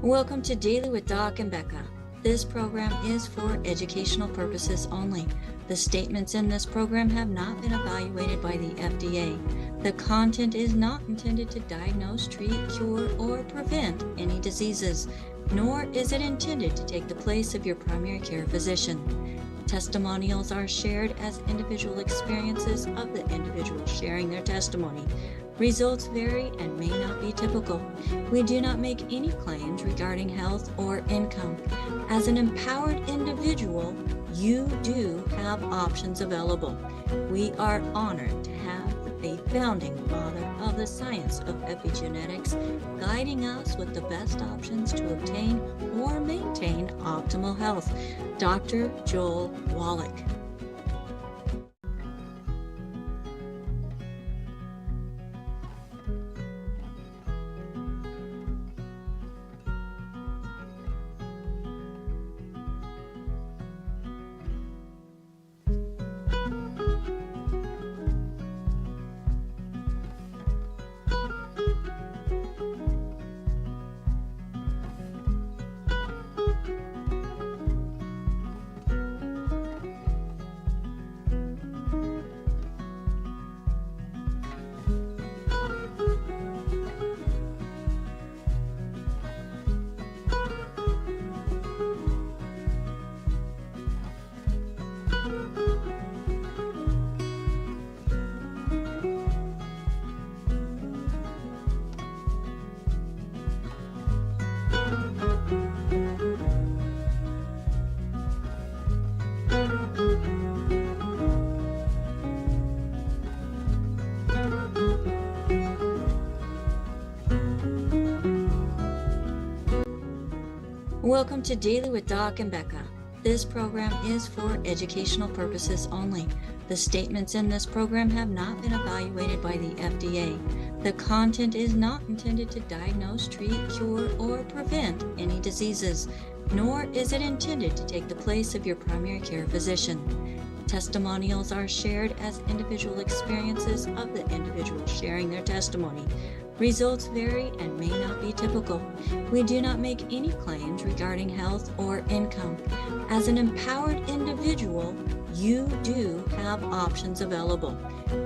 Welcome to Daily with Doc and Becca. This program is for educational purposes only. The statements in this program have not been evaluated by the FDA. The content is not intended to diagnose, treat, cure, or prevent any diseases, nor is it intended to take the place of your primary care physician. Testimonials are shared as individual experiences of the individual sharing their testimony. Results vary and may not be typical. We do not make any claims regarding health or income. As an empowered individual, you do have options available. We are honored to have a founding father of the science of epigenetics guiding us with the best options to obtain or maintain optimal health, Dr. Joel Wallach. Welcome to Daily with Doc and Becca. This program is for educational purposes only. The statements in this program have not been evaluated by the FDA. The content is not intended to diagnose, treat, cure, or prevent any diseases, nor is it intended to take the place of your primary care physician. Testimonials are shared as individual experiences of the individual sharing their testimony. Results vary and may not be typical. We do not make any claims regarding health or income. As an empowered individual, you do have options available.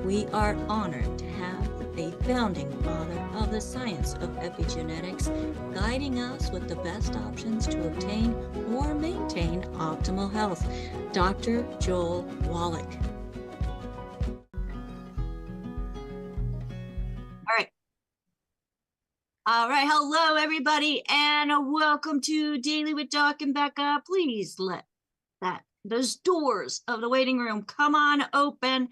We are honored to have a founding father of the science of epigenetics guiding us with the best options to obtain or maintain optimal health, Dr. Joel Wallach. All right, hello everybody, and welcome to Daily with Doc and Becca. Please let those doors of the waiting room come on open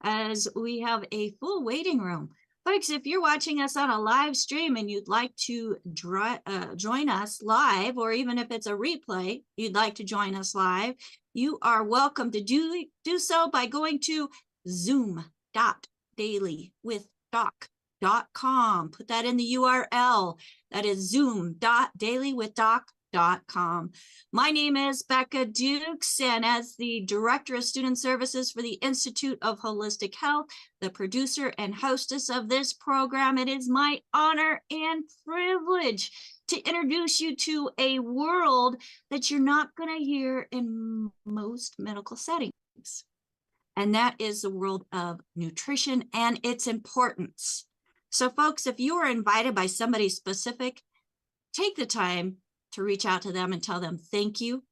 as we have a full waiting room. Folks, if you're watching us on a live stream and you'd like to join us live, or even if it's a replay, you'd like to join us live, you are welcome to do so by going to zoom.dailywithdoc.com. Put that in the URL. That is zoom.dailywithdoc.com. My name is Becca Dukes, and as the Director of Student Services for the Institute of Holistic Health, the producer and hostess of this program, it is my honor and privilege to introduce you to a world that you're not going to hear in most medical settings. And that is the world of nutrition and its importance. So folks, if you are invited by somebody specific, take the time to reach out to them and tell them thank you.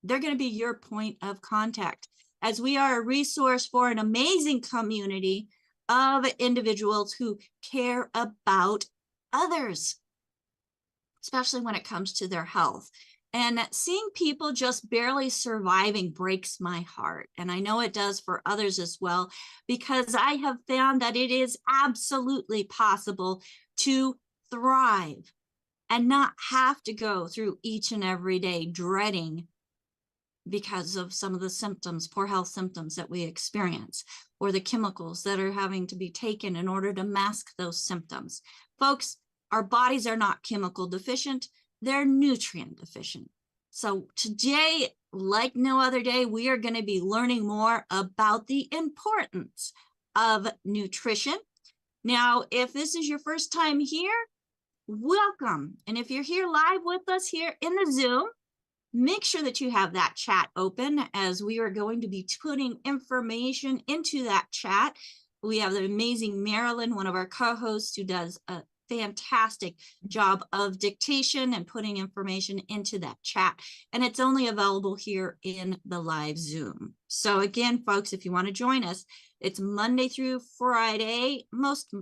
They're going to be your point of contact, as we are a resource for an amazing community of individuals who care about others, especially when it comes to their health. And seeing people just barely surviving breaks my heart. And I know it does for others as well, because I have found that it is absolutely possible to thrive and not have to go through each and every day dreading because of some of the symptoms, poor health symptoms that we experience, or the chemicals that are having to be taken in order to mask those symptoms. Folks, our bodies are not chemical deficient. They're nutrient deficient. So today, like no other day, we are going to be learning more about the importance of nutrition. Now, if this is your first time here, welcome. And if you're here live with us here in the Zoom, make sure that you have that chat open, as we are going to be putting information into that chat. We have the amazing Marilyn, one of our co-hosts, who does a fantastic job of dictation and putting information into that chat. And it's only available here in the live Zoom. So again, folks, if you want to join us, it's Monday through Friday, most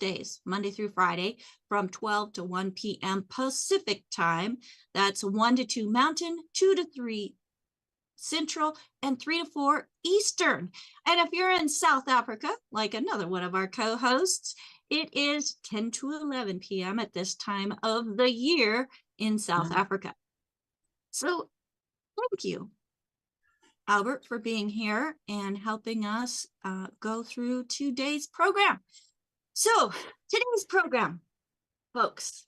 days, Monday through Friday, from 12 to 1 p.m. Pacific time. That's 1 to 2 Mountain, 2 to 3 Central, and 3 to 4 Eastern. And if you're in South Africa, like another one of our co-hosts, it is 10 to 11 p.m. at this time of the year in South Africa. So thank you, Albert, for being here and helping us go through today's program. So today's program, folks,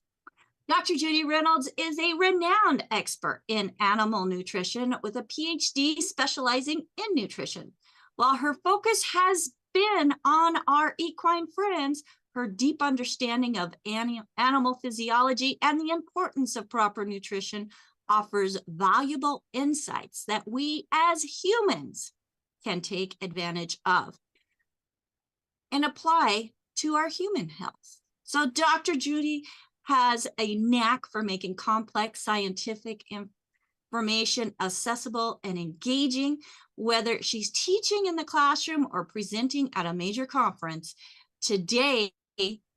Dr. Judy Reynolds is a renowned expert in animal nutrition with a PhD specializing in nutrition. While her focus has been on our equine friends, her deep understanding of animal physiology and the importance of proper nutrition offers valuable insights that we as humans can take advantage of and apply to our human health. So Dr. Judy has a knack for making complex scientific information accessible and engaging, whether she's teaching in the classroom or presenting at a major conference. Today,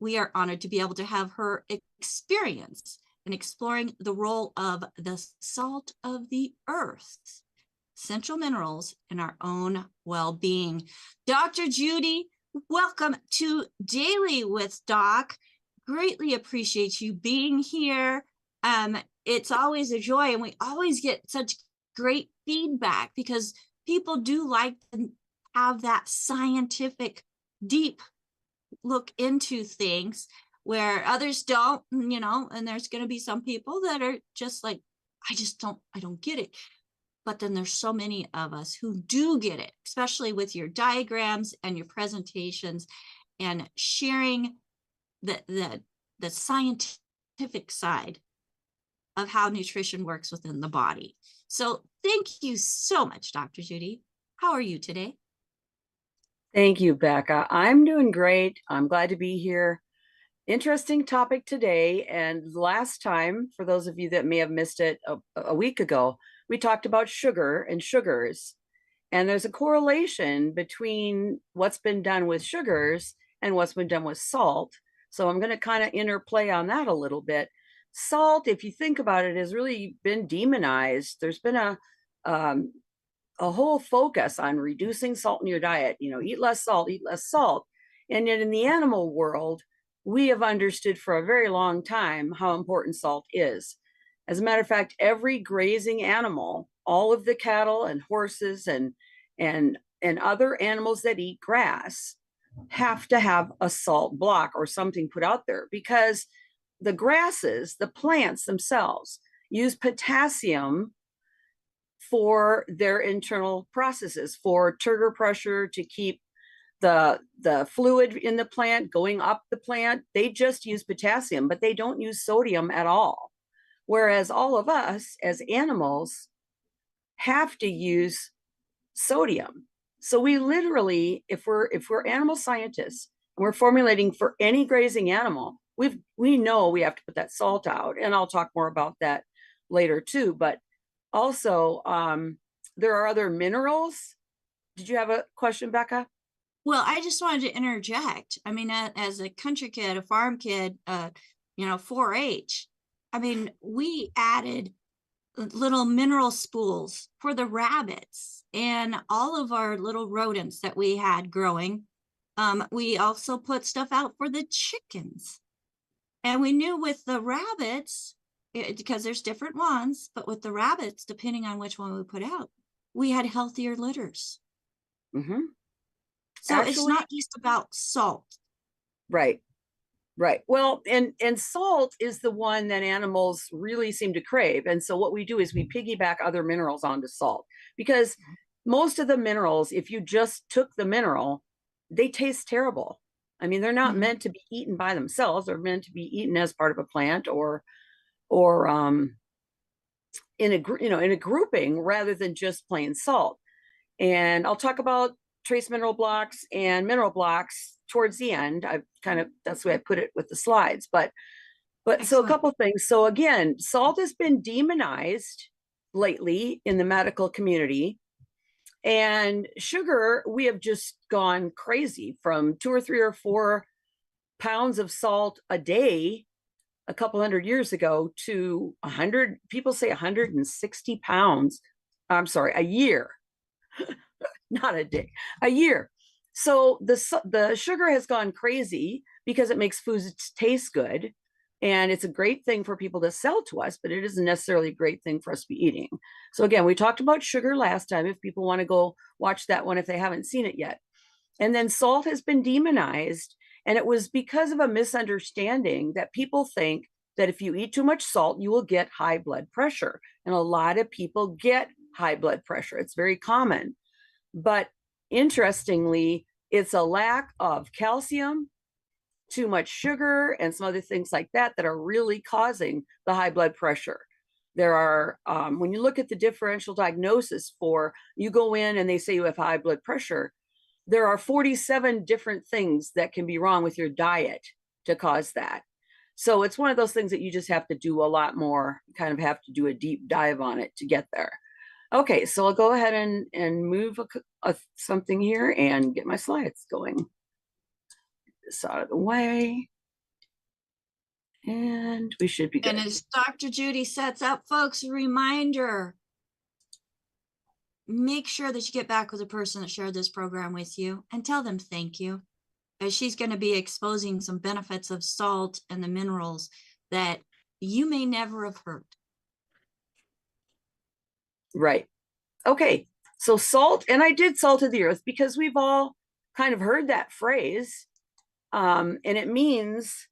we are honored to be able to have her experience in exploring the role of the salt of the earth, essential minerals in our own well-being. Dr. Judy, welcome to Daily with Doc. Greatly appreciate you being here. It's always a joy, and we always get such great feedback because people do like to have that scientific, deep look into things where others don't, and there's going to be some people that are just like, I don't get it. But then there's so many of us who do get it, especially with your diagrams and your presentations and sharing the scientific side of how nutrition works within the body. So thank you so much, Dr. Judy. How are you today? Thank you, Becca. I'm doing great. I'm glad to be here. Interesting topic today. And last time, for those of you that may have missed it a week ago, we talked about sugar and sugars. And there's a correlation between what's been done with sugars and what's been done with salt. So I'm going to kind of interplay on that a little bit. Salt, if you think about it, has really been demonized. There's been a whole focus on reducing salt in your diet. Eat less salt, eat less salt. And yet in the animal world, we have understood for a very long time how important salt is. As a matter of fact, every grazing animal, all of the cattle and horses and other animals that eat grass have to have a salt block or something put out there, because the grasses, the plants themselves, use potassium for their internal processes, for turgor pressure, to keep the fluid in the plant going up the plant. They just use potassium, but they don't use sodium at all. Whereas all of us as animals have to use sodium. So we literally, if we're animal scientists and we're formulating for any grazing animal, we know we have to put that salt out. And I'll talk more about that later too. But also, there are other minerals. Did you have a question, Becca? Well, I just wanted to interject. I mean, as a country kid, a farm kid, 4-H, I mean, we added little mineral spools for the rabbits and all of our little rodents that we had growing. We also put stuff out for the chickens. And we knew with the rabbits, because there's different ones, but with the rabbits, depending on which one we put out, we had healthier litters. Mm-hmm. So actually, it's not just about salt. Right. Well, and salt is the one that animals really seem to crave. And so what we do is we piggyback other minerals onto salt, because most of the minerals, if you just took the mineral, they taste terrible. I mean, they're not Mhm. meant to be eaten by themselves. They're meant to be eaten as part of a plant or in a grouping rather than just plain salt. And I'll talk about trace mineral blocks and mineral blocks towards the end. I've kind of, that's the way I put it with the slides. But so a Excellent. couple things. So again, salt has been demonized lately in the medical community. And sugar, we have just gone crazy from 2 or 3 or 4 pounds of salt a day a couple hundred years ago to 100, people say 160 pounds. I'm sorry, a year, not a day, a year. So the sugar has gone crazy because it makes foods taste good. And it's a great thing for people to sell to us, but it isn't necessarily a great thing for us to be eating. So again, we talked about sugar last time. If people want to go watch that one, if they haven't seen it yet. And then salt has been demonized. And it was because of a misunderstanding that people think that if you eat too much salt, you will get high blood pressure. And a lot of people get high blood pressure. It's very common. But interestingly, it's a lack of calcium, too much sugar, and some other things like that that are really causing the high blood pressure. There are, when you look at the differential diagnosis for, you go in and they say you have high blood pressure, there are 47 different things that can be wrong with your diet to cause that. So it's one of those things that you just have to do a lot more, kind of have to do a deep dive on it to get there. Okay, so I'll go ahead and move something here and get my slides going. Get this out of the way. And we should be good. And as Dr. Judy sets up, folks, a reminder, make sure that you get back with the person that shared this program with you and tell them thank you, as she's going to be exposing some benefits of salt and the minerals that you may never have heard. Right. Okay. So salt, and I did salt of the earth because we've all kind of heard that phrase. And it means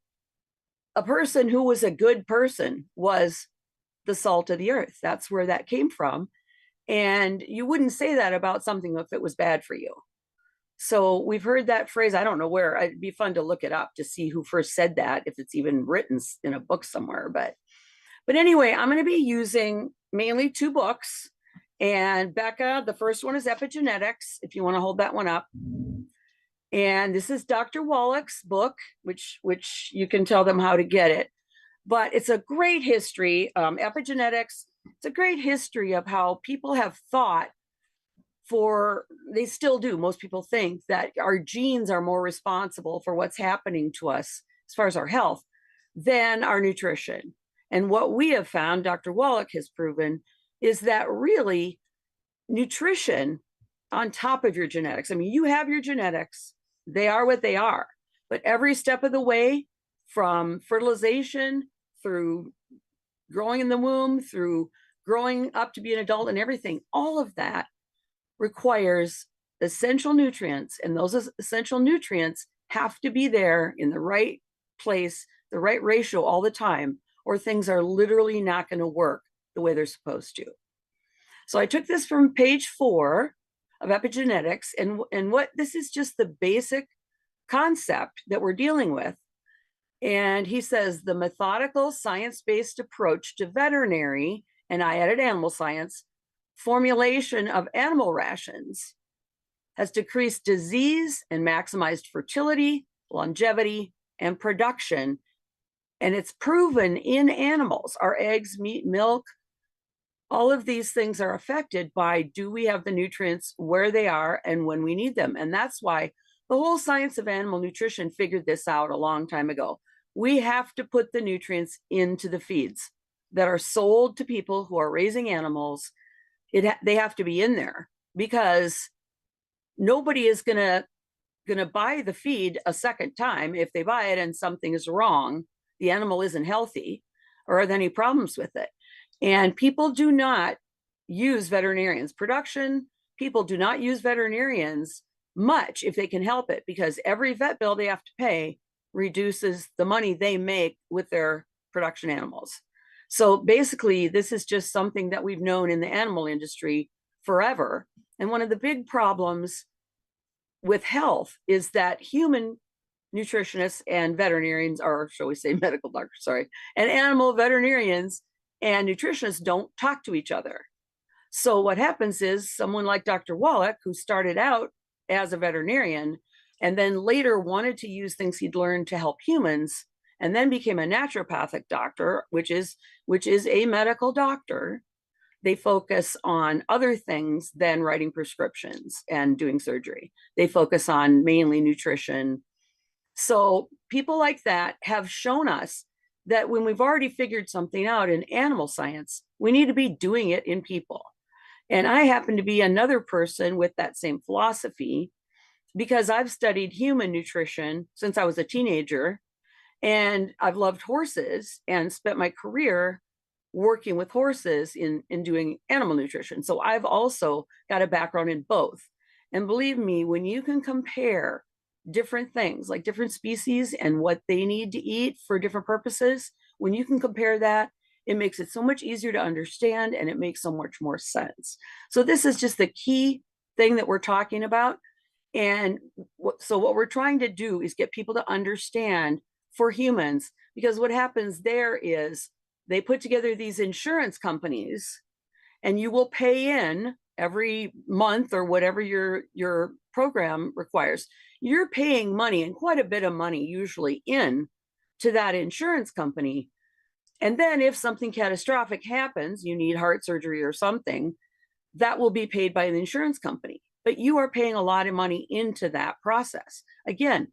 a person who was a good person was the salt of the earth. That's where that came from. And you wouldn't say that about something if it was bad for you. So we've heard that phrase. I don't know where. It'd be fun to look it up to see who first said that, if it's even written in a book somewhere. But anyway, I'm going to be using mainly 2 books. And Becca, the first one is Epigenetics, if you want to hold that one up. And this is Dr. Wallach's book, which you can tell them how to get it. But it's a great history. Epigenetics, it's a great history of how people have thought they still do. Most people think that our genes are more responsible for what's happening to us as far as our health than our nutrition. And what we have found, Dr. Wallach has proven, is that really nutrition on top of your genetics. I mean, you have your genetics, they are what they are, but every step of the way, from fertilization through growing in the womb, through growing up to be an adult and everything, all of that requires essential nutrients. And those essential nutrients have to be there in the right place, the right ratio all the time, or things are literally not going to work the way they're supposed to. So I took this from page 4 of epigenetics, and what this is just the basic concept that we're dealing with. And he says the methodical science-based approach to veterinary, and I added animal science, formulation of animal rations has decreased disease and maximized fertility, longevity, and production. And it's proven in animals, our eggs, meat, milk, all of these things are affected by, do we have the nutrients where they are and when we need them? And that's why the whole science of animal nutrition figured this out a long time ago. We have to put the nutrients into the feeds that are sold to people who are raising animals. They have to be in there, because nobody is gonna buy the feed a second time. If they buy it and something is wrong, the animal isn't healthy, or are there any problems with it? And people do not use veterinarians. Production people do not use veterinarians much if they can help it, because every vet bill they have to pay reduces the money they make with their production animals. So basically, this is just something that we've known in the animal industry forever. And one of the big problems with health is that human nutritionists and veterinarians, or shall we say medical doctors, sorry, and animal veterinarians and nutritionists don't talk to each other. So what happens is someone like Dr. Wallach, who started out as a veterinarian and then later wanted to use things he'd learned to help humans, and then became a naturopathic doctor, which is a medical doctor. They focus on other things than writing prescriptions and doing surgery. They focus on mainly nutrition. So people like that have shown us that when we've already figured something out in animal science, we need to be doing it in people. And I happen to be another person with that same philosophy because I've studied human nutrition since I was a teenager, and I've loved horses and spent my career working with horses in doing animal nutrition. So I've also got a background in both. And believe me, when you can compare different things, like different species and what they need to eat for different purposes, when you can compare that, it makes it so much easier to understand, and it makes so much more sense. So this is just the key thing that we're talking about. And so what we're trying to do is get people to understand for humans, because what happens there is they put together these insurance companies, and you will pay in every month or whatever your program requires. You're paying money, and quite a bit of money usually, in to that insurance company. And then if something catastrophic happens, you need heart surgery or something, that will be paid by the insurance company. But you are paying a lot of money into that process. Again,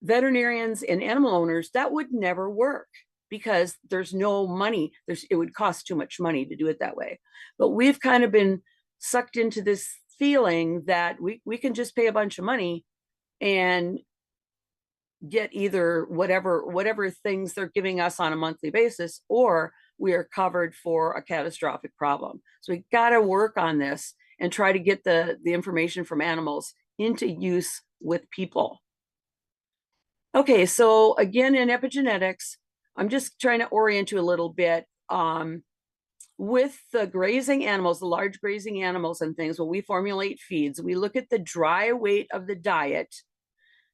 veterinarians and animal owners, that would never work because there's no money. It would cost too much money to do it that way. But we've kind of been sucked into this feeling that we can just pay a bunch of money and get either whatever things they're giving us on a monthly basis, or we are covered for a catastrophic problem. So we got to work on this and try to get the information from animals into use with people. Okay, so again, in epigenetics, I'm just trying to orient you a little bit. With the grazing animals, the large grazing animals and things, when we formulate feeds, we look at the dry weight of the diet,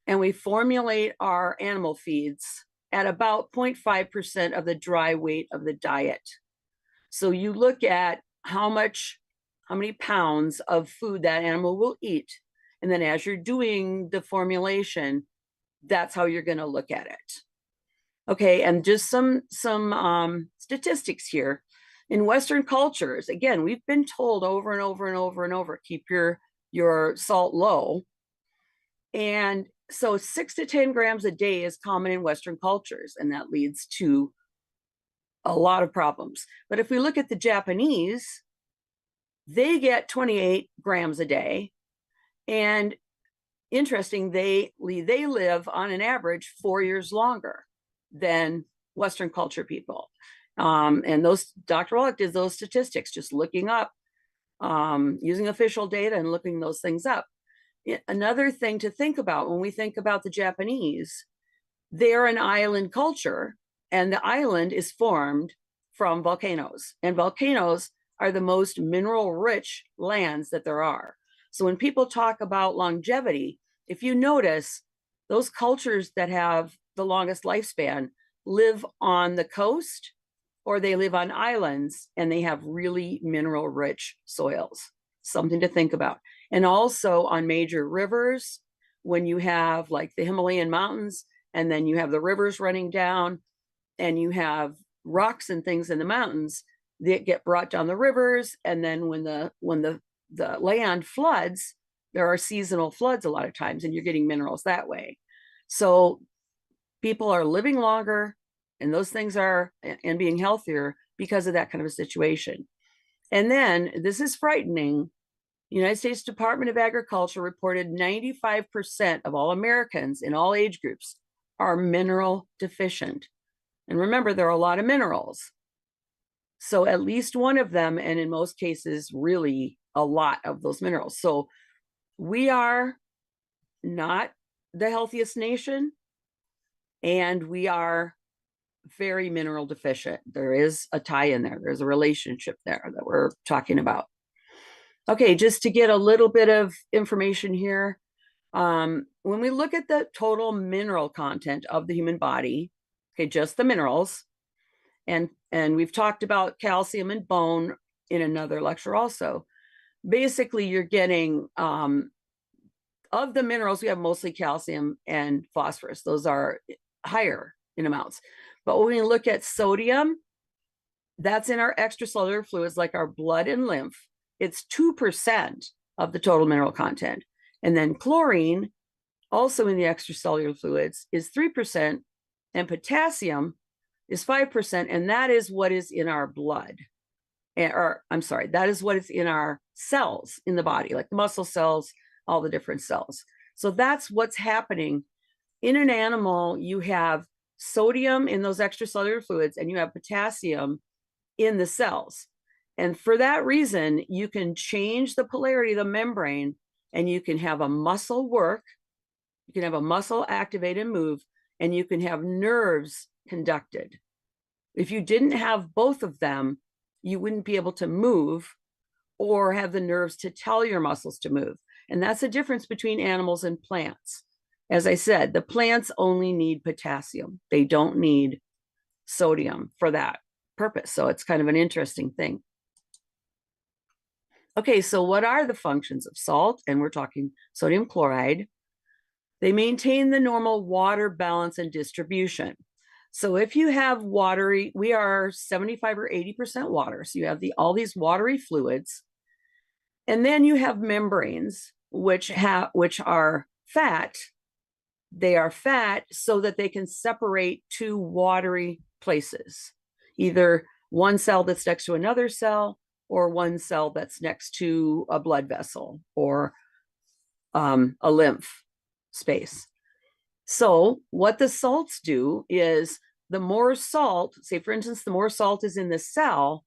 and we formulate our animal feeds at about 0.5% of the dry weight of the diet. So you look at how many pounds of food that animal will eat. And then as you're doing the formulation, that's how you're going to look at it. Okay, and just some statistics here. In Western cultures, again, we've been told over and over and over and over, keep your salt low. And so 6 to 10 grams a day is common in Western cultures, and that leads to a lot of problems. But if we look at the Japanese, they get 28 grams a day. And interesting, they live on an average 4 years longer than Western culture people. And those, Dr. Wallach did those statistics, just looking up, using official data and looking those things up. Another thing to think about when we think about the Japanese, they're an island culture, and the island is formed from volcanoes, and volcanoes are the most mineral rich lands that there are. So when people talk about longevity, if you notice, those cultures that have the longest lifespan live on the coast, or they live on islands, and they have really mineral rich soils. Something to think about. And also on major rivers, when you have like the Himalayan mountains, and then you have the rivers running down, and you have rocks and things in the mountains that get brought down the rivers. And then when the land floods, there are seasonal floods a lot of times, and you're getting minerals that way. So people are living longer, and those things are, and being healthier because of that kind of a situation. And then this is frightening. The United States Department of Agriculture reported 95% of all Americans in all age groups are mineral deficient. And remember, there are a lot of minerals. So at least one of them, and in most cases, really a lot of those minerals. So we are not the healthiest nation, and we are very mineral deficient. There is a tie in there. There's a relationship there that we're talking about. Okay, just to get a little bit of information here. When we look at the total mineral content of the human body, okay, just the minerals, and we've talked about calcium and bone in another lecture also. Basically, you're getting, of the minerals, we have mostly calcium and phosphorus. Those are higher in amounts. But when we look at sodium, that's in our extracellular fluids like our blood and lymph. It's 2% of the total mineral content. And then chlorine, also in the extracellular fluids, is 3%, and potassium is 5%, and that is what is in our blood. Or I'm sorry, that is what is in our cells in the body, like the muscle cells, all the different cells. So that's what's happening. In an animal, you have sodium in those extracellular fluids, and you have potassium in the cells. And for that reason, you can change the polarity of the membrane, and you can have a muscle work, you can have a muscle activate and move, and you can have nerves conducted. If you didn't have both of them, you wouldn't be able to move or have the nerves to tell your muscles to move. And that's the difference between animals and plants. As I said, the plants only need potassium. They don't need sodium for that purpose. So it's kind of an interesting thing. Okay, so what are the functions of salt? And we're talking sodium chloride. They maintain the normal water balance and distribution. So if you have watery, we are 75 or 80% water. So you have all these watery fluids. And then you have membranes, which are fat. They are fat so that they can separate two watery places, either one cell that's next to another cell, or one cell that's next to a blood vessel or a lymph space. So what the salts do is, the more salt, say for instance, the more salt is in the cell,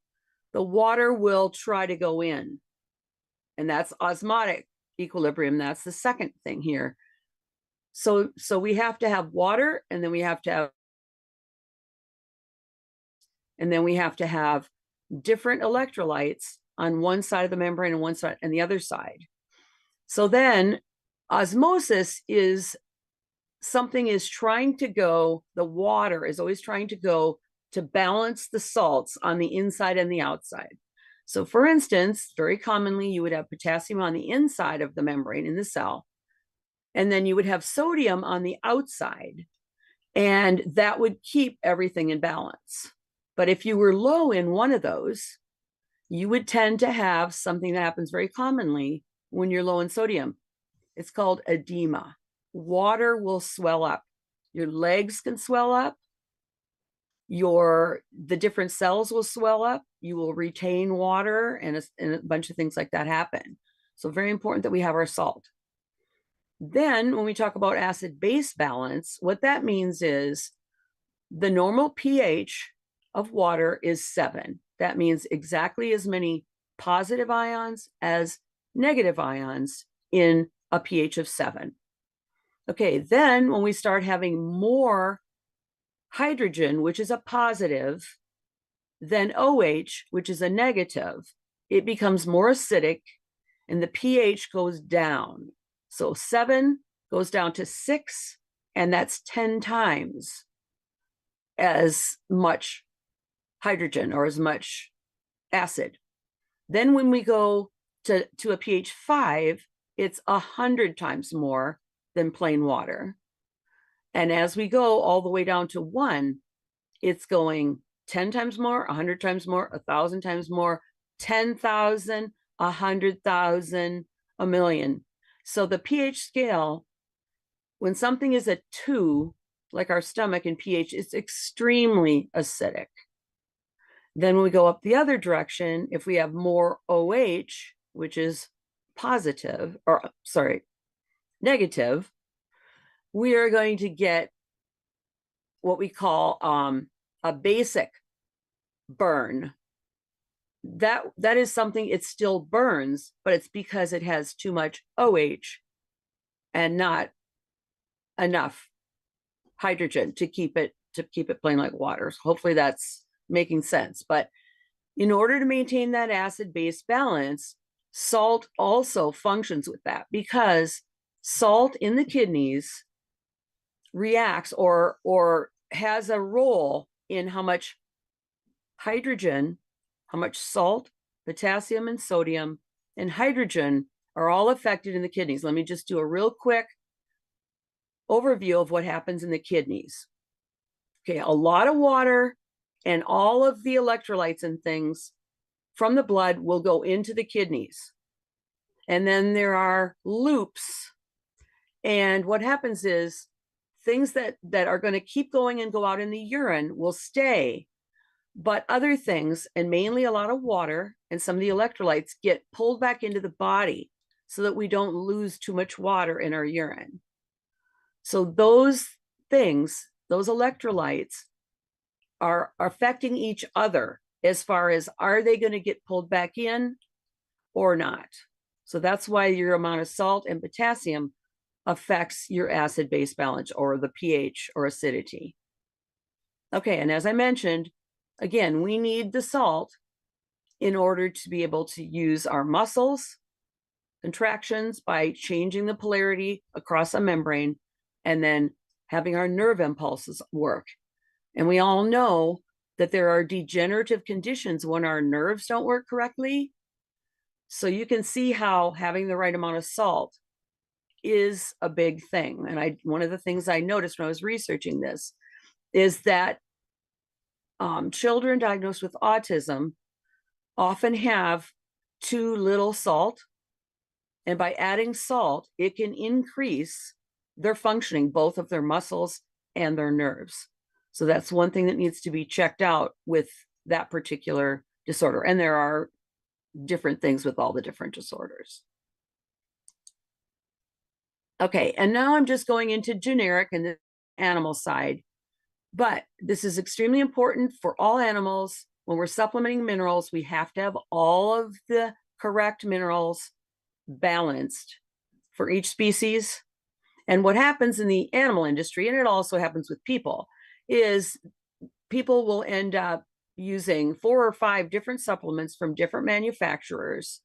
the water will try to go in. And that's osmotic equilibrium. That's the second thing here. So we have to have water, and then we have to have different electrolytes on one side of the membrane and one side and the other side. So then osmosis is something is trying to go, the water is always trying to go to balance the salts on the inside and the outside. So for instance, very commonly you would have potassium on the inside of the membrane in the cell, and then you would have sodium on the outside, and that would keep everything in balance. But if you were low in one of those, you would tend to have something that happens very commonly when you're low in sodium. It's called edema. Water will swell up. Your legs can swell up. The different cells will swell up. You will retain water, and a bunch of things like that happen. So very important that we have our salt. Then when we talk about acid-base balance, what that means is the normal pH of water is 7. That means exactly as many positive ions as negative ions in a pH of 7. Okay, then when we start having more hydrogen, which is a positive, then OH, which is a negative, it becomes more acidic and the pH goes down. So 7 goes down to 6, and that's 10 times as much hydrogen or as much acid. Then when we go to a pH 5, it's 100 times more than plain water. And as we go all the way down to 1, it's going 10 times more, 100 times more, 1,000 times more, 10,000, 100,000, a million. So the pH scale, when something is a 2, like our stomach in pH, it's extremely acidic. Then when we go up the other direction, if we have more OH, which is positive, or sorry, negative, we are going to get what we call a basic burn. That is something, it still burns, but it's because it has too much OH and not enough hydrogen to keep it plain like water. So hopefully that's making sense. But in order to maintain that acid-base balance, salt also functions with that, because salt in the kidneys reacts or has a role in how much hydrogen, how much salt, potassium, and sodium, and hydrogen are all affected in the kidneys. Let me just do a real quick overview of what happens in the kidneys. Okay, a lot of water and all of the electrolytes and things from the blood will go into the kidneys. And then there are loops. And what happens is things that are going to keep going and go out in the urine will stay. But other things, and mainly a lot of water and some of the electrolytes, get pulled back into the body so that we don't lose too much water in our urine. So those things, those electrolytes, are affecting each other as far as, are they going to get pulled back in or not? So that's why your amount of salt and potassium affects your acid-base balance, or the pH or acidity. Okay, and as I mentioned, again, we need the salt in order to be able to use our muscles, contractions by changing the polarity across a membrane, and then having our nerve impulses work. And we all know that there are degenerative conditions when our nerves don't work correctly. So you can see how having the right amount of salt is a big thing. And one of the things I noticed when I was researching this is that children diagnosed with autism often have too little salt. And by adding salt, it can increase their functioning, both of their muscles and their nerves. So that's one thing that needs to be checked out with that particular disorder. And there are different things with all the different disorders. Okay, and now I'm just going into generic and the animal side. But this is extremely important for all animals. When we're supplementing minerals, we have to have all of the correct minerals balanced for each species. And what happens in the animal industry, and it also happens with people, is people will end up using 4 or 5 different supplements from different manufacturers.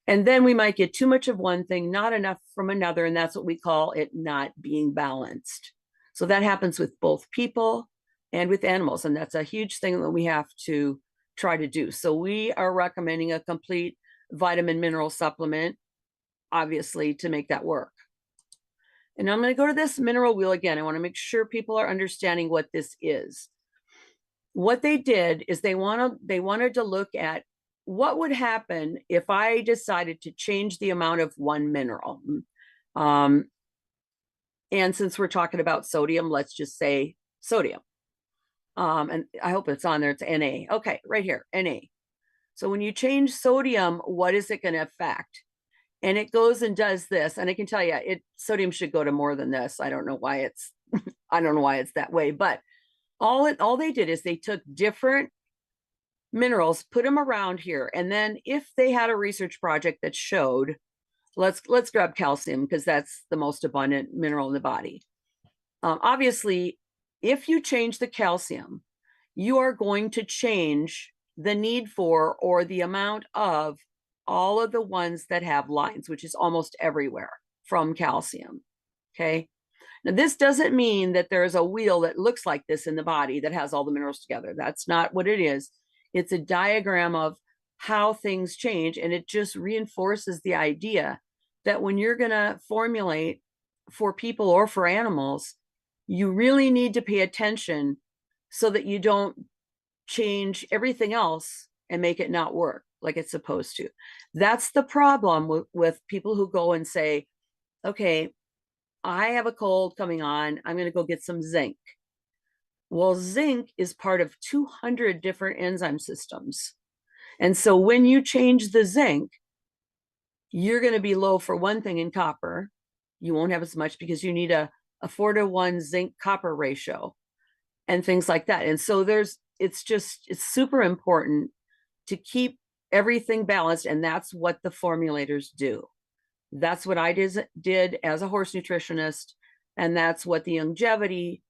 And then we might get too much of one thing, not enough from another. And that's what we call it not being balanced. So that happens with both people and with animals. And that's a huge thing that we have to try to do. So we are recommending a complete vitamin mineral supplement, obviously, to make that work. And I'm going to go to this mineral wheel again. I want to make sure people are understanding what this is. What they did is they wanted to look at what would happen if I decided to change the amount of one mineral. And since we're talking about sodium, let's just say sodium. And I hope it's on there. It's Na. Okay, right here, Na. So when you change sodium, what is it going to affect? And it goes and does this. And I can tell you, sodium should go to more than this. I don't know why it's that way. But all they did is they took different minerals, put them around here. And then if they had a research project that showed, let's grab calcium, because that's the most abundant mineral in the body. Obviously, if you change the calcium, you are going to change the need for, or the amount of, all of the ones that have lines, which is almost everywhere from calcium. Okay. Now, this doesn't mean that there's a wheel that looks like this in the body that has all the minerals together. That's not what it is. It's a diagram of how things change. And it just reinforces the idea that when you're going to formulate for people or for animals, you really need to pay attention so that you don't change everything else and make it not work like it's supposed to. That's the problem with people who go and say, okay, I have a cold coming on, I'm going to go get some zinc. Well, zinc is part of 200 different enzyme systems. And so when you change the zinc, you're going to be low for one thing in copper. You won't have as much because you need a 4-to-1 zinc copper ratio and things like that. And so it's super important to keep everything balanced. And that's what the formulators do. That's what I did as a horse nutritionist. And that's what the longevity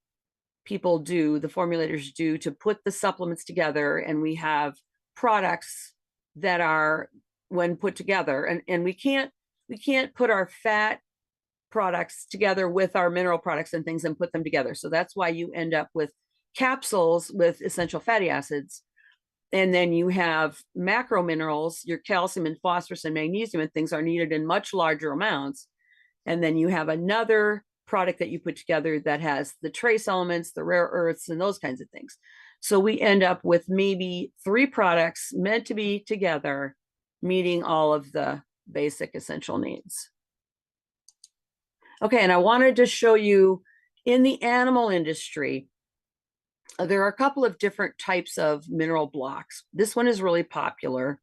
people do, the formulators do, to put the supplements together. And we have products that are, when put together, and we can't put our fat products together with our mineral products and things and put them together. So that's why you end up with capsules with essential fatty acids. And then you have macro minerals, your calcium and phosphorus and magnesium and things are needed in much larger amounts. And then you have another product that you put together that has the trace elements, the rare earths, and those kinds of things. So we end up with maybe 3 products meant to be together, meeting all of the basic essential needs. Okay, and I wanted to show you in the animal industry, there are a couple of different types of mineral blocks. This one is really popular.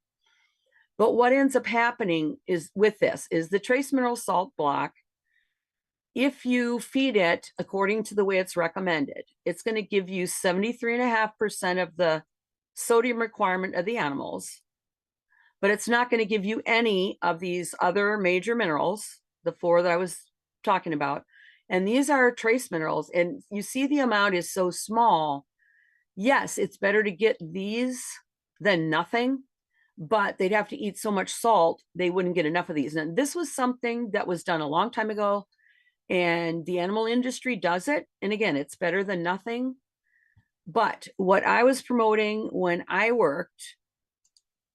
But what ends up happening is with this is the trace mineral salt block. If you feed it according to the way it's recommended, it's going to give you 73.5% of the sodium requirement of the animals, but it's not going to give you any of these other major minerals, the 4 that I was talking about. And these are trace minerals, and you see the amount is so small. Yes, it's better to get these than nothing, but they'd have to eat so much salt, they wouldn't get enough of these. And this was something that was done a long time ago, and the animal industry does it. And again, it's better than nothing. But what I was promoting when I worked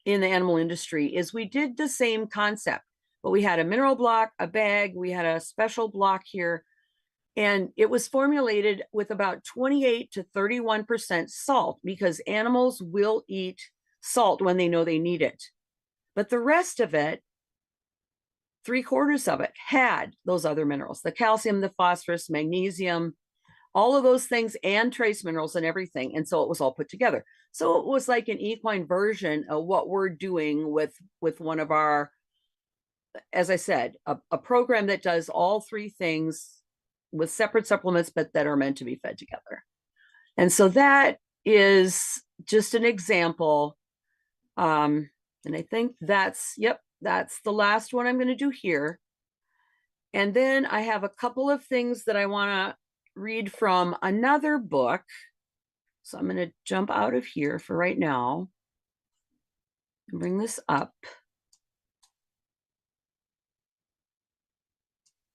in the animal industry is we did the same concept, but we had a mineral block, a bag, we had a special block here, and it was formulated with about 28 to 31% salt because animals will eat salt when they know they need it. But the rest of it, 3/4 of it, had those other minerals, the calcium, the phosphorus, magnesium, all of those things, and trace minerals and everything. And so it was all put together. So it was like an equine version of what we're doing with one of our, as I said, a program that does all 3 things with separate supplements, but that are meant to be fed together. And so that is just an example. And I think that's the last one I'm going to do here. And then I have a couple of things that I want to read from another book. So I'm going to jump out of here for right now and bring this up.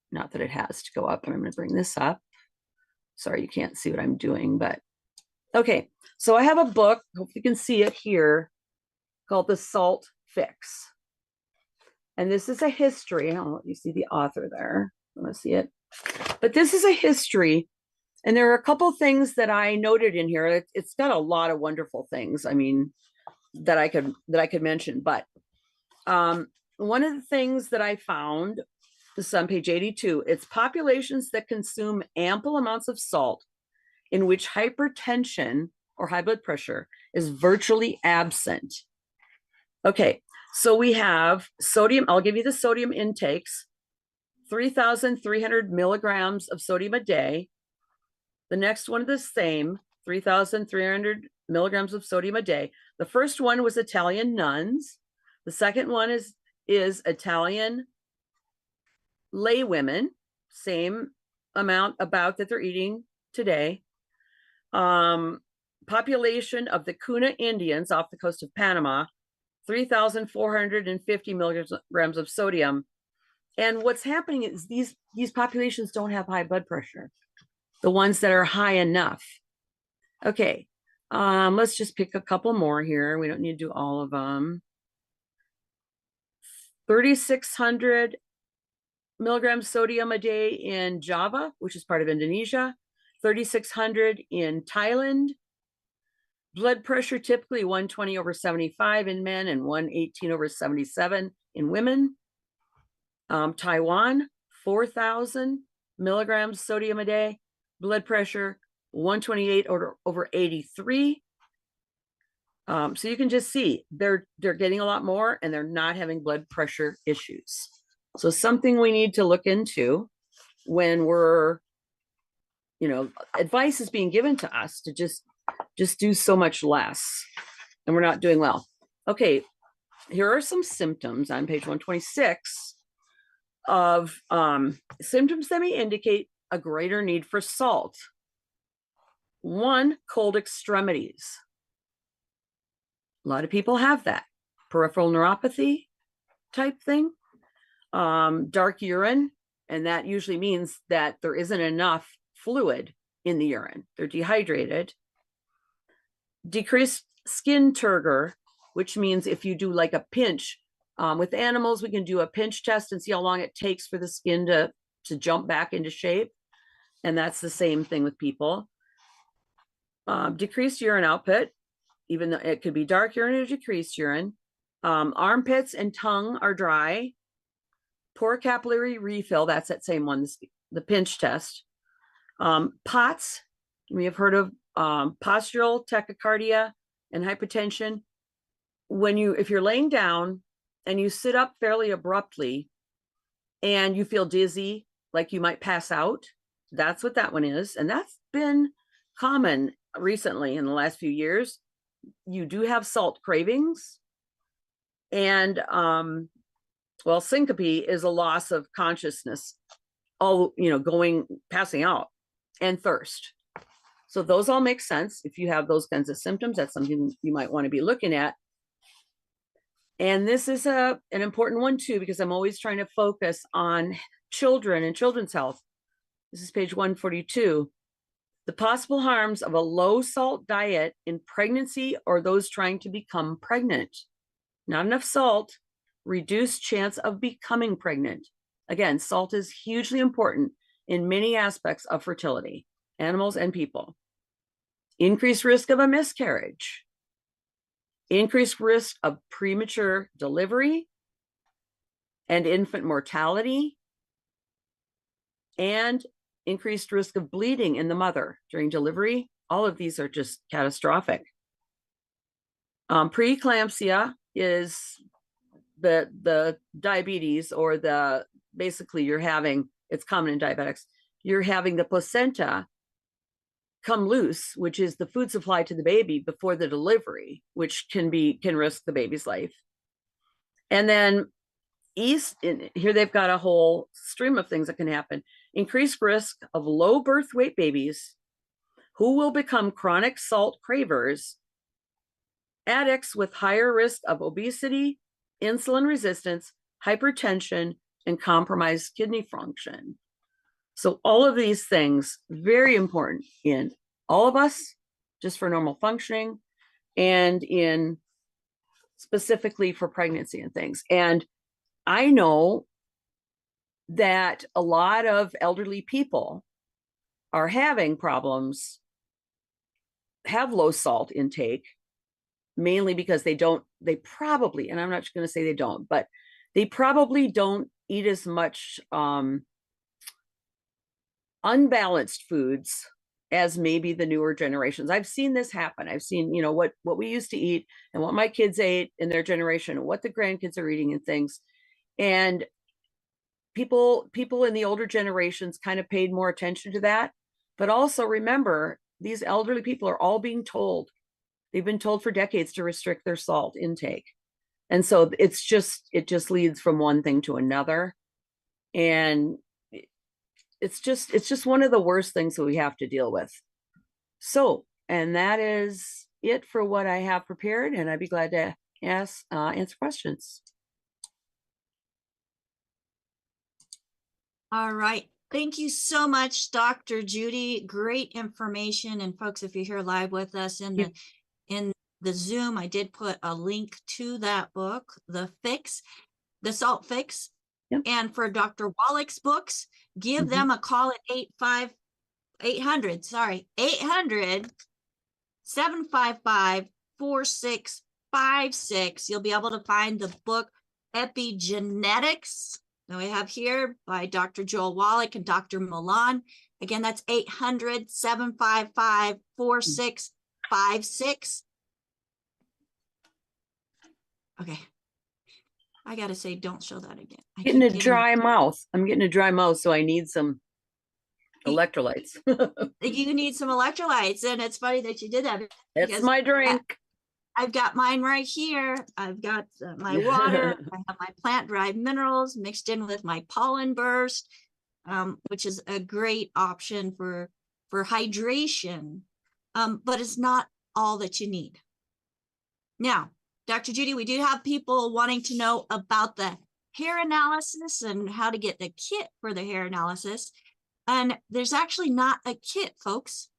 Not that it has to go up, but I'm going to bring this up. Sorry, you can't see what I'm doing, but okay. So I have a book, hope you can see it here, called The Salt Fix. And this is a history. I'll let you see the author there. I want to see it. But this is a history. And there are a couple things that I noted in here. It's got a lot of wonderful things, I mean, that I could mention. But one of the things that I found, this is on page 82, it's populations that consume ample amounts of salt in which hypertension or high blood pressure is virtually absent. Okay, so we have sodium. I'll give you the sodium intakes, 3,300 milligrams of sodium a day. The next one is the same, 3,300 milligrams of sodium a day. The first one was Italian nuns. The second one is Italian lay women, same amount about that they're eating today. Population of the Cuna Indians off the coast of Panama, 3,450 milligrams of sodium. And what's happening is these populations don't have high blood pressure, the ones that are high enough. Okay, let's just pick a couple more here. We don't need to do all of them. 3,600 milligrams sodium a day in Java, which is part of Indonesia, 3,600 in Thailand. Blood pressure typically 120/75 in men and 118/77 in women. Taiwan, 4,000 milligrams sodium a day. Blood pressure 128/83. So you can just see they're getting a lot more and they're not having blood pressure issues. So something we need to look into when we're, advice is being given to us to just do so much less, and we're not doing well. Okay, here are some symptoms on page 126 of symptoms that may indicate a greater need for salt. 1, cold extremities. A lot of people have that. Peripheral neuropathy type thing. Dark urine, And that usually means that there isn't enough fluid in the urine. They're dehydrated. Decreased skin turgor, which means if you do like a pinch, with animals, we can do a pinch test and see how long it takes for the skin to jump back into shape. And that's the same thing with people. Decreased urine output, even though it could be dark urine or decreased urine. Armpits and tongue are dry. Poor capillary refill, that's that same one, the pinch test. POTS, we have heard of postural tachycardia and hypotension. If you're laying down and you sit up fairly abruptly and you feel dizzy, like you might pass out, that's what that one is. And that's been common recently in the last few years. You do have salt cravings. And syncope is a loss of consciousness, passing out, and thirst. So those all make sense. If you have those kinds of symptoms, that's something you might want to be looking at. And this is an important one too, because I'm always trying to focus on children and children's health. This is page 142. The possible harms of a low salt diet in pregnancy or those trying to become pregnant. Not enough salt, reduced chance of becoming pregnant. Again, salt is hugely important in many aspects of fertility, animals and people. Increased risk of a miscarriage. Increased risk of premature delivery and infant mortality, and increased risk of bleeding in the mother during delivery. All of these are just catastrophic. Preeclampsia is the diabetes, or basically it's common in diabetics, you're having the placenta come loose, which is the food supply to the baby before the delivery, which can risk the baby's life. And then here they've got a whole stream of things that can happen. Increased risk of low birth weight babies who will become chronic salt cravers, addicts with higher risk of obesity, insulin resistance, hypertension, and compromised kidney function. So all of these things, very important in all of us, just for normal functioning, and in specifically for pregnancy and things. And I know that a lot of elderly people are having problems, have low salt intake, mainly because they probably, and I'm not going to say they don't, but they probably don't eat as much unbalanced foods as maybe the newer generations. I've seen this happen. I've seen, what we used to eat and what my kids ate in their generation and what the grandkids are eating and things. And people in the older generations kind of paid more attention to that. But also remember, these elderly people are all being told, they've been told for decades to restrict their salt intake. And so it just leads from one thing to another. And it's just one of the worst things that we have to deal with. So, and that is it for what I have prepared, and I'd be glad to answer questions. All right. Thank you so much, Dr. Judy. Great information. And folks, if you're here live with us in the Zoom, I did put a link to that book, The Salt Fix. Yep. And for Dr. Wallach's books, give them a call at 800-755-4656. You'll be able to find the book Epigenetics that we have here by Dr. Joel Wallach and Dr. Milan. Again, that's 800-755-4656. Okay. I got to say, don't show that again. I'm getting a dry mouth, so I need some electrolytes. You need some electrolytes, and it's funny that you did that. It's my drink. I've got mine right here. I've got my water. I have my plant-derived minerals mixed in with my pollen burst, which is a great option for hydration, but it's not all that you need. Now, Dr. Judy, we do have people wanting to know about the hair analysis and how to get the kit for the hair analysis. And there's actually not a kit, folks.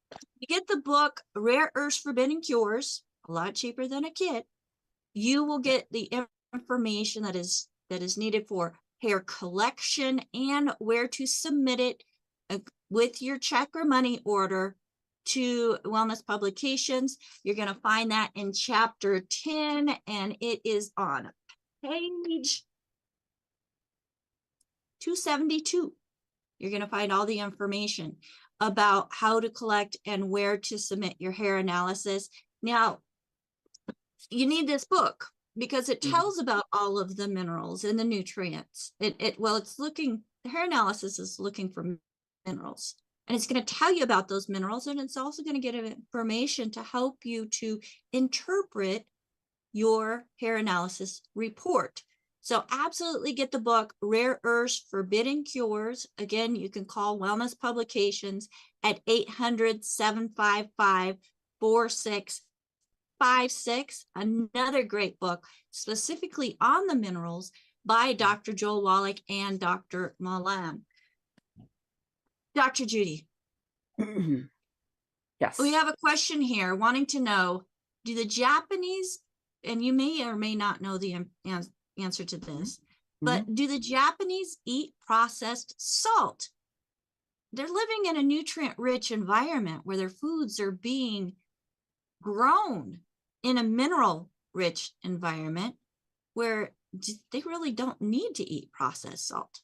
You get the book, Rare Earths Forbidden Cures, a lot cheaper than a kit. You will get the information that is needed for hair collection and where to submit it with your check or money order to Wellness Publications. You're going to find that in chapter 10, and it is on page 272. You're going to find all the information about how to collect and where to submit your hair analysis. Now, you need this book because it tells about all of the minerals and the nutrients. The hair analysis is looking for minerals, and it's going to tell you about those minerals, and it's also going to get information to help you to interpret your hair analysis report. So absolutely get the book, Rare Earths Forbidden Cures. Again, you can call Wellness Publications at 800-755-4656. Another great book specifically on the minerals by Dr. Joel Wallach and Dr. Malan. Dr. Judy. Yes. We have a question here wanting to know, do the Japanese, and you may or may not know the answer to this, but do the Japanese eat processed salt? They're living in a nutrient-rich environment where their foods are being grown in a mineral-rich environment where they really don't need to eat processed salt.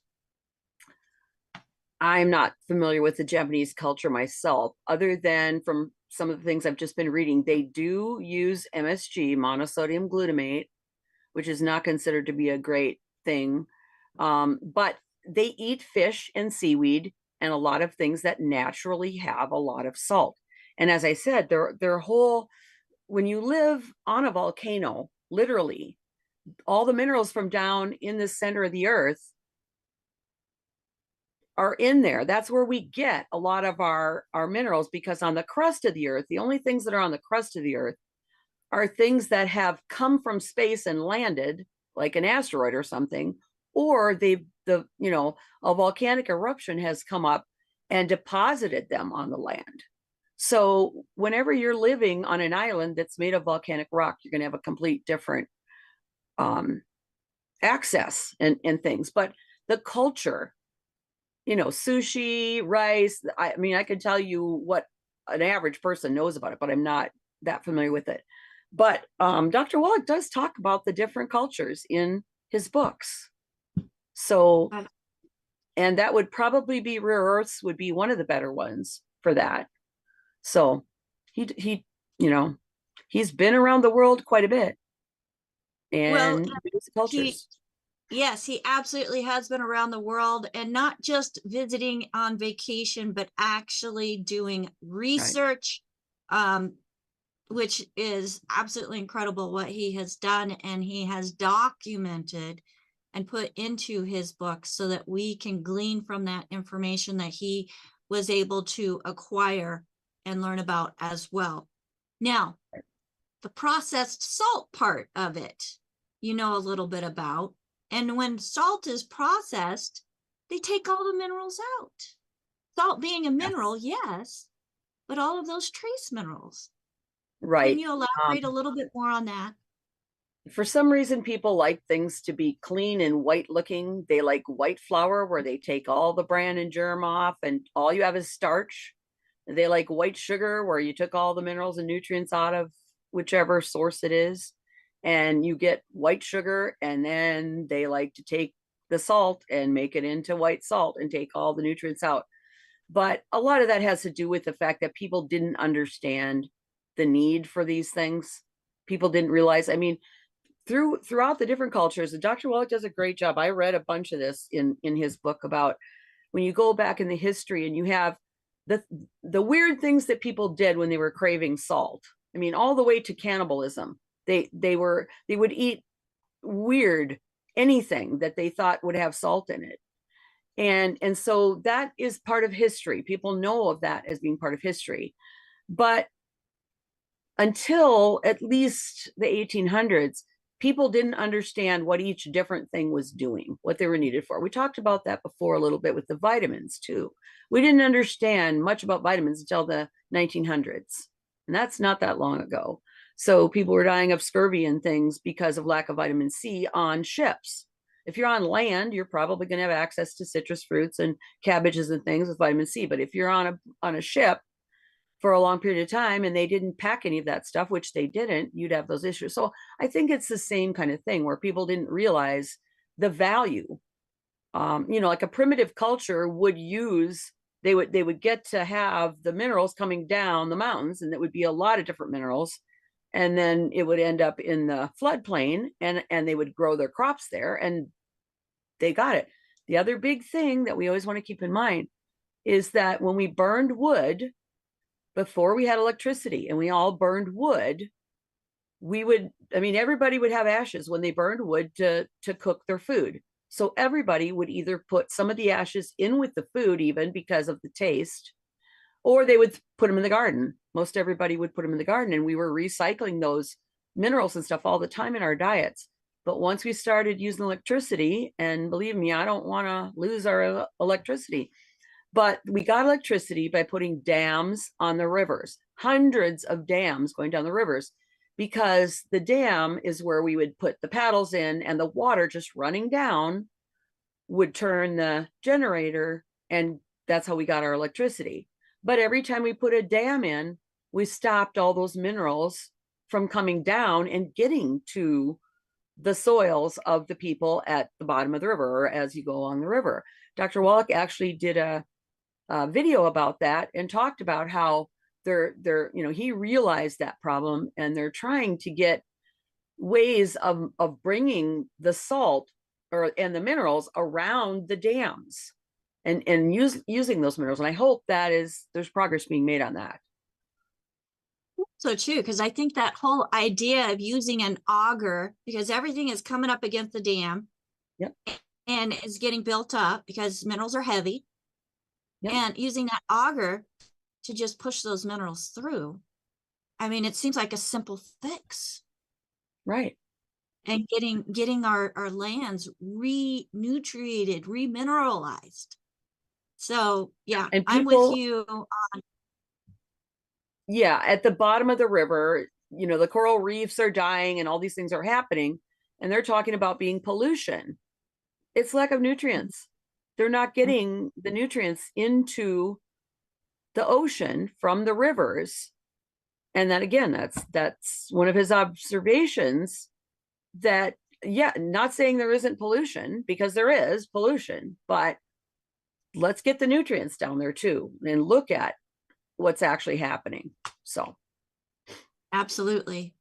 I'm not familiar with the Japanese culture myself, other than from some of the things I've just been reading. They do use MSG, monosodium glutamate, which is not considered to be a great thing. But they eat fish and seaweed and a lot of things that naturally have a lot of salt. And as I said, their whole, when you live on a volcano, literally, all the minerals from down in the center of the earth are in there. That's where we get a lot of our minerals, because on the crust of the earth, the only things that are on the crust of the earth are things that have come from space and landed, like an asteroid or something, or a volcanic eruption has come up and deposited them on the land. So whenever you're living on an island that's made of volcanic rock, you're going to have a complete different access and things. But the culture, sushi, rice, I mean, I could tell you what an average person knows about it, but I'm not that familiar with it. But Dr. Wallach does talk about the different cultures in his books. So, and that would probably be Rare Earths would be one of the better ones for that. So he's been around the world quite a bit. And cultures. Yes, he absolutely has been around the world, and not just visiting on vacation, but actually doing research, right. Which is absolutely incredible what he has done, and he has documented and put into his book so that we can glean from that information that he was able to acquire and learn about as well. Now, the processed salt part of it, a little bit about. And when salt is processed, they take all the minerals out. Salt being a mineral, yes, but all of those trace minerals. Right. Can you elaborate a little bit more on that? For some reason, people like things to be clean and white looking. They like white flour, where they take all the bran and germ off and all you have is starch. They like white sugar, where you took all the minerals and nutrients out of whichever source it is, and you get white sugar. And then they like to take the salt and make it into white salt and take all the nutrients out. But a lot of that has to do with the fact that people didn't understand the need for these things. People didn't realize, I mean, throughout the different cultures, and Dr. Wallach does a great job. I read a bunch of this in his book about when you go back in the history and you have the weird things that people did when they were craving salt. I mean, all the way to cannibalism. They would eat weird anything that they thought would have salt in it. And so that is part of history. People know of that as being part of history. But until at least the 1800s, people didn't understand what each different thing was doing, what they were needed for. We talked about that before a little bit with the vitamins too. We didn't understand much about vitamins until the 1900s, and that's not that long ago. So people were dying of scurvy and things because of lack of vitamin C on ships. If you're on land, you're probably going to have access to citrus fruits and cabbages and things with vitamin C. But if you're on a ship for a long period of time and they didn't pack any of that stuff, which they didn't, you'd have those issues. So I think it's the same kind of thing where people didn't realize the value. Like a primitive culture would use, they would get to have the minerals coming down the mountains, and it would be a lot of different minerals. And then it would end up in the floodplain, and they would grow their crops there, and they got it. The other big thing that we always want to keep in mind is that when we burned wood, before we had electricity and we all burned wood, everybody would have ashes when they burned wood to cook their food. So everybody would either put some of the ashes in with the food, even because of the taste, or they would put them in the garden. Most everybody would put them in the garden, and we were recycling those minerals and stuff all the time in our diets. But once we started using electricity, and believe me, I don't want to lose our electricity, but we got electricity by putting dams on the rivers, hundreds of dams going down the rivers, because the dam is where we would put the paddles in, and the water just running down would turn the generator, and that's how we got our electricity. But every time we put a dam in, we stopped all those minerals from coming down and getting to the soils of the people at the bottom of the river, or as you go along the river. Dr. Wallach actually did a video about that and talked about how he realized that problem, and they're trying to get ways of bringing the salt and the minerals around the dams and using those minerals. And I hope there's progress being made on that. So true, because I think that whole idea of using an auger, because everything is coming up against the dam, yep, and is getting built up because minerals are heavy, yep, and using that auger to just push those minerals through. I mean, it seems like a simple fix. Right. And getting our lands re-nutriated, remineralized. So yeah, and I'm with you. Yeah, at the bottom of the river, the coral reefs are dying and all these things are happening, and they're talking about being pollution. It's lack of nutrients. They're not getting the nutrients into the ocean from the rivers. And that, again, that's one of his observations, that, yeah, not saying there isn't pollution, because there is pollution, but let's get the nutrients down there too and look at what's actually happening. So absolutely.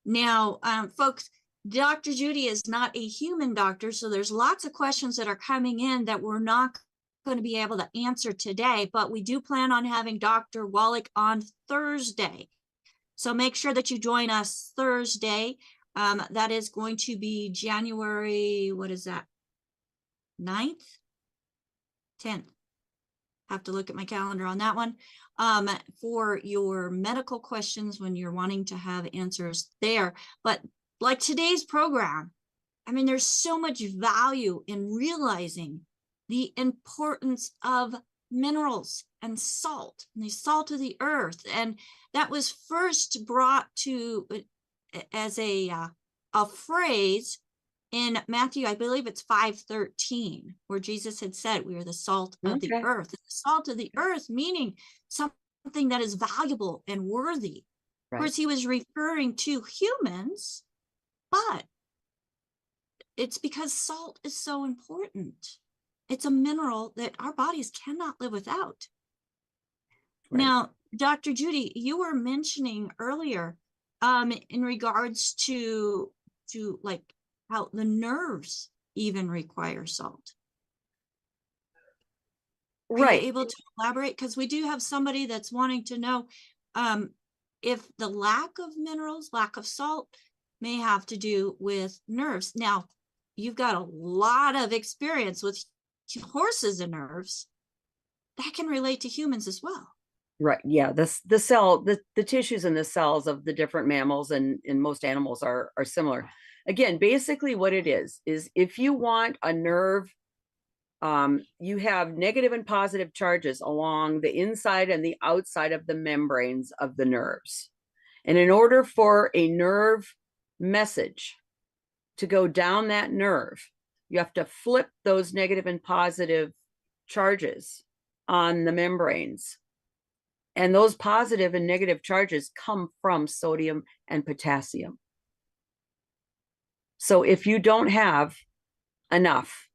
Now, folks, Dr. Judy is not a human doctor, so there's lots of questions that are coming in that we're not going to be able to answer today, but we do plan on having Dr. Wallach on Thursday. So make sure that you join us Thursday. That is going to be January, what is that? 9th? 10th. Have to look at my calendar on that one. For your medical questions when you're wanting to have answers there. But like today's program, I mean, there's so much value in realizing the importance of minerals and salt, and the salt of the earth. And that was first brought to as a phrase in Matthew, I believe it's 5:13, where Jesus had said, we are the salt of the earth. The salt of the earth, meaning something that is valuable and worthy. Right. Of course, he was referring to humans, but it's because salt is so important. It's a mineral that our bodies cannot live without. Right. Now, Dr. Judy, you were mentioning earlier in regards to like how the nerves even require salt. Right. Are you able to elaborate? Because we do have somebody that's wanting to know if the lack of minerals, lack of salt may have to do with nerves. Now, you've got a lot of experience with horses and nerves. That can relate to humans as well. Right. Yeah. The tissues and the cells of the different mammals and in most animals are similar. again, basically what it is if you want a nerve, you have negative and positive charges along the inside and the outside of the membranes of the nerves. And in order for a nerve message to go down that nerve, you have to flip those negative and positive charges on the membranes. And those positive and negative charges come from sodium and potassium. So if you don't have enough,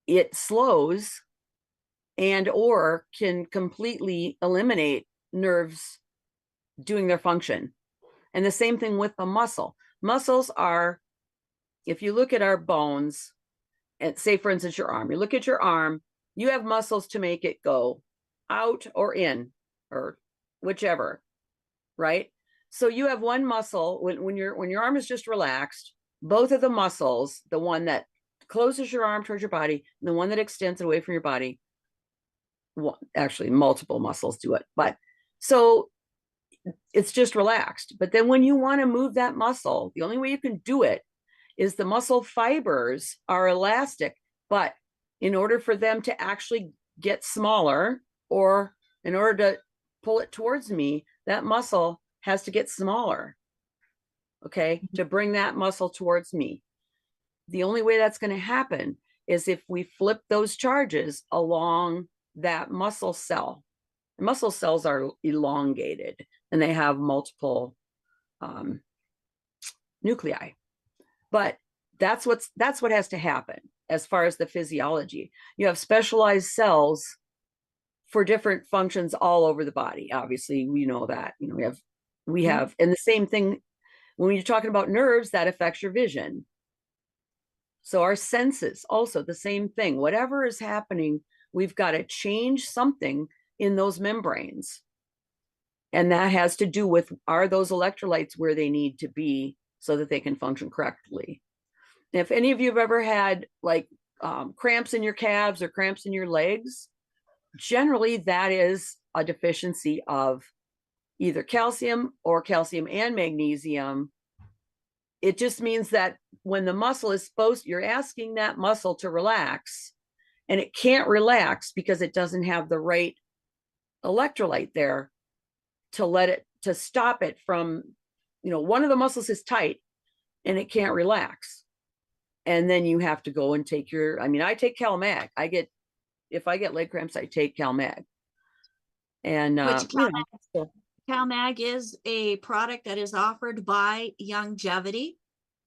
it slows and or can completely eliminate nerves doing their function. And the same thing with the muscle. Muscles are, if you look at our bones, and say, for instance, your arm, you look at your arm, you have muscles to make it go out or in, or whichever, right? So you have one muscle, when your arm is just relaxed, both of the muscles, the one that closes your arm towards your body, and the one that extends it away from your body, well, actually multiple muscles do it, but so it's just relaxed. But then when you want to move that muscle, the only way you can do it is the muscle fibers are elastic, but in order for them to actually get smaller, or in order to pull it towards me, that muscle has to get smaller, okay, to bring that muscle towards me. The only way that's going to happen is if we flip those charges along that muscle cell. The muscle cells are elongated and they have multiple nuclei. But that's what has to happen as far as the physiology. You have specialized cells for different functions all over the body. Obviously, we know that. You know, we have, and the same thing when you're talking about nerves, that affects your vision. So our senses, also the same thing. Whatever is happening, we've got to change something in those membranes. And that has to do with, are those electrolytes where they need to be so that they can function correctly? If any of you have ever had like cramps in your calves or cramps in your legs, generally that is a deficiency of either calcium or calcium and magnesium. It just means that when the muscle is you're asking that muscle to relax, and it can't relax because it doesn't have the right electrolyte there to stop it from, one of the muscles is tight and it can't relax. And then you have to go and take I take CalMag. If I get leg cramps, I take CalMag. And CalMag is a product that is offered by Longevity,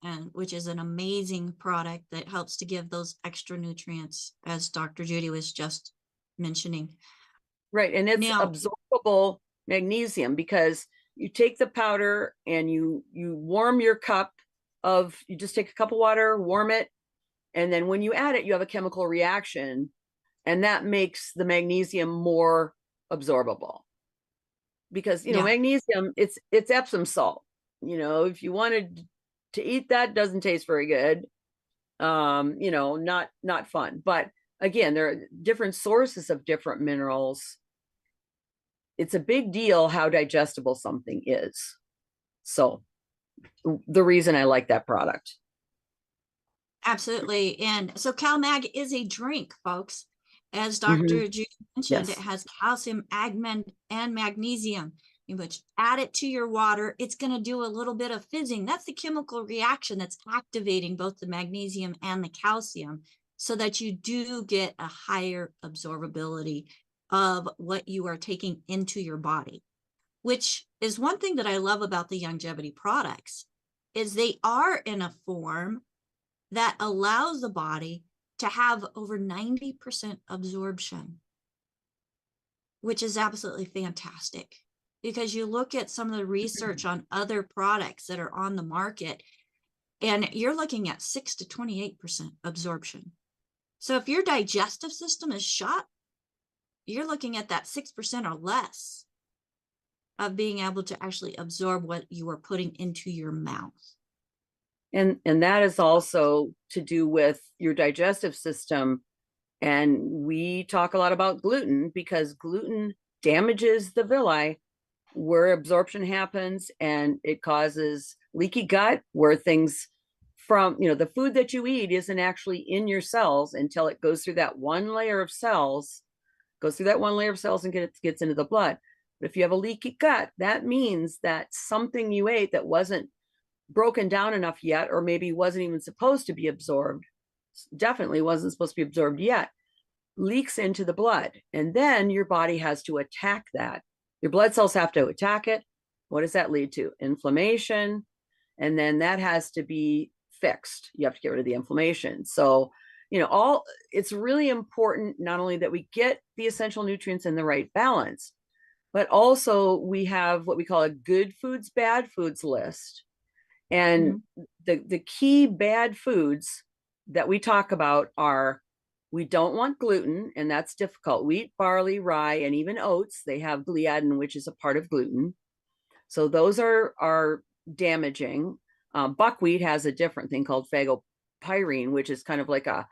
and which is an amazing product that helps to give those extra nutrients, as Dr. Judy was just mentioning. Right, and it's absorbable magnesium, because you take the powder and you warm your cup you just take a cup of water, warm it, and then when you add it, you have a chemical reaction, and that makes the magnesium more absorbable. Because magnesium, it's Epsom salt. If you wanted to eat that, doesn't taste very good. Not fun. But again, there are different sources of different minerals. It's a big deal how digestible something is. So the reason I like that product. Absolutely. And so CalMag is a drink, folks. As Dr. Judy mentioned, It has calcium, and magnesium. Which add it to your water, it's going to do a little bit of fizzing. That's the chemical reaction that's activating both the magnesium and the calcium, so that you do get a higher absorbability of what you are taking into your body, which is one thing that I love about the Longevity products, is they are in a form that allows the body to have over 90% absorption, which is absolutely fantastic. Because you look at some of the research on other products that are on the market, and you're looking at 6 to 28% absorption. So if your digestive system is shot, you're looking at that 6% or less of being able to actually absorb what you are putting into your mouth. And that is also to do with your digestive system. And we talk a lot about gluten, because gluten damages the villi where absorption happens, and it causes leaky gut, where things from, the food that you eat isn't actually in your cells until it goes through that one layer of cells, and gets into the blood. But if you have a leaky gut, that means that something you ate that wasn't broken down enough yet, or maybe wasn't even supposed to be absorbed, definitely wasn't supposed to be absorbed yet, leaks into the blood. And then your body has to attack that. Your blood cells have to attack it. What does that lead to? Inflammation. And then that has to be fixed. You have to get rid of the inflammation. So, it's really important not only that we get the essential nutrients in the right balance, but also we have what we call a good foods, bad foods list. And the key bad foods that we talk about are, we don't want gluten, and that's difficult. Wheat, barley, rye, and even oats, they have gliadin, which is a part of gluten. So those are damaging. Buckwheat has a different thing called phagopyrene, which is kind of like a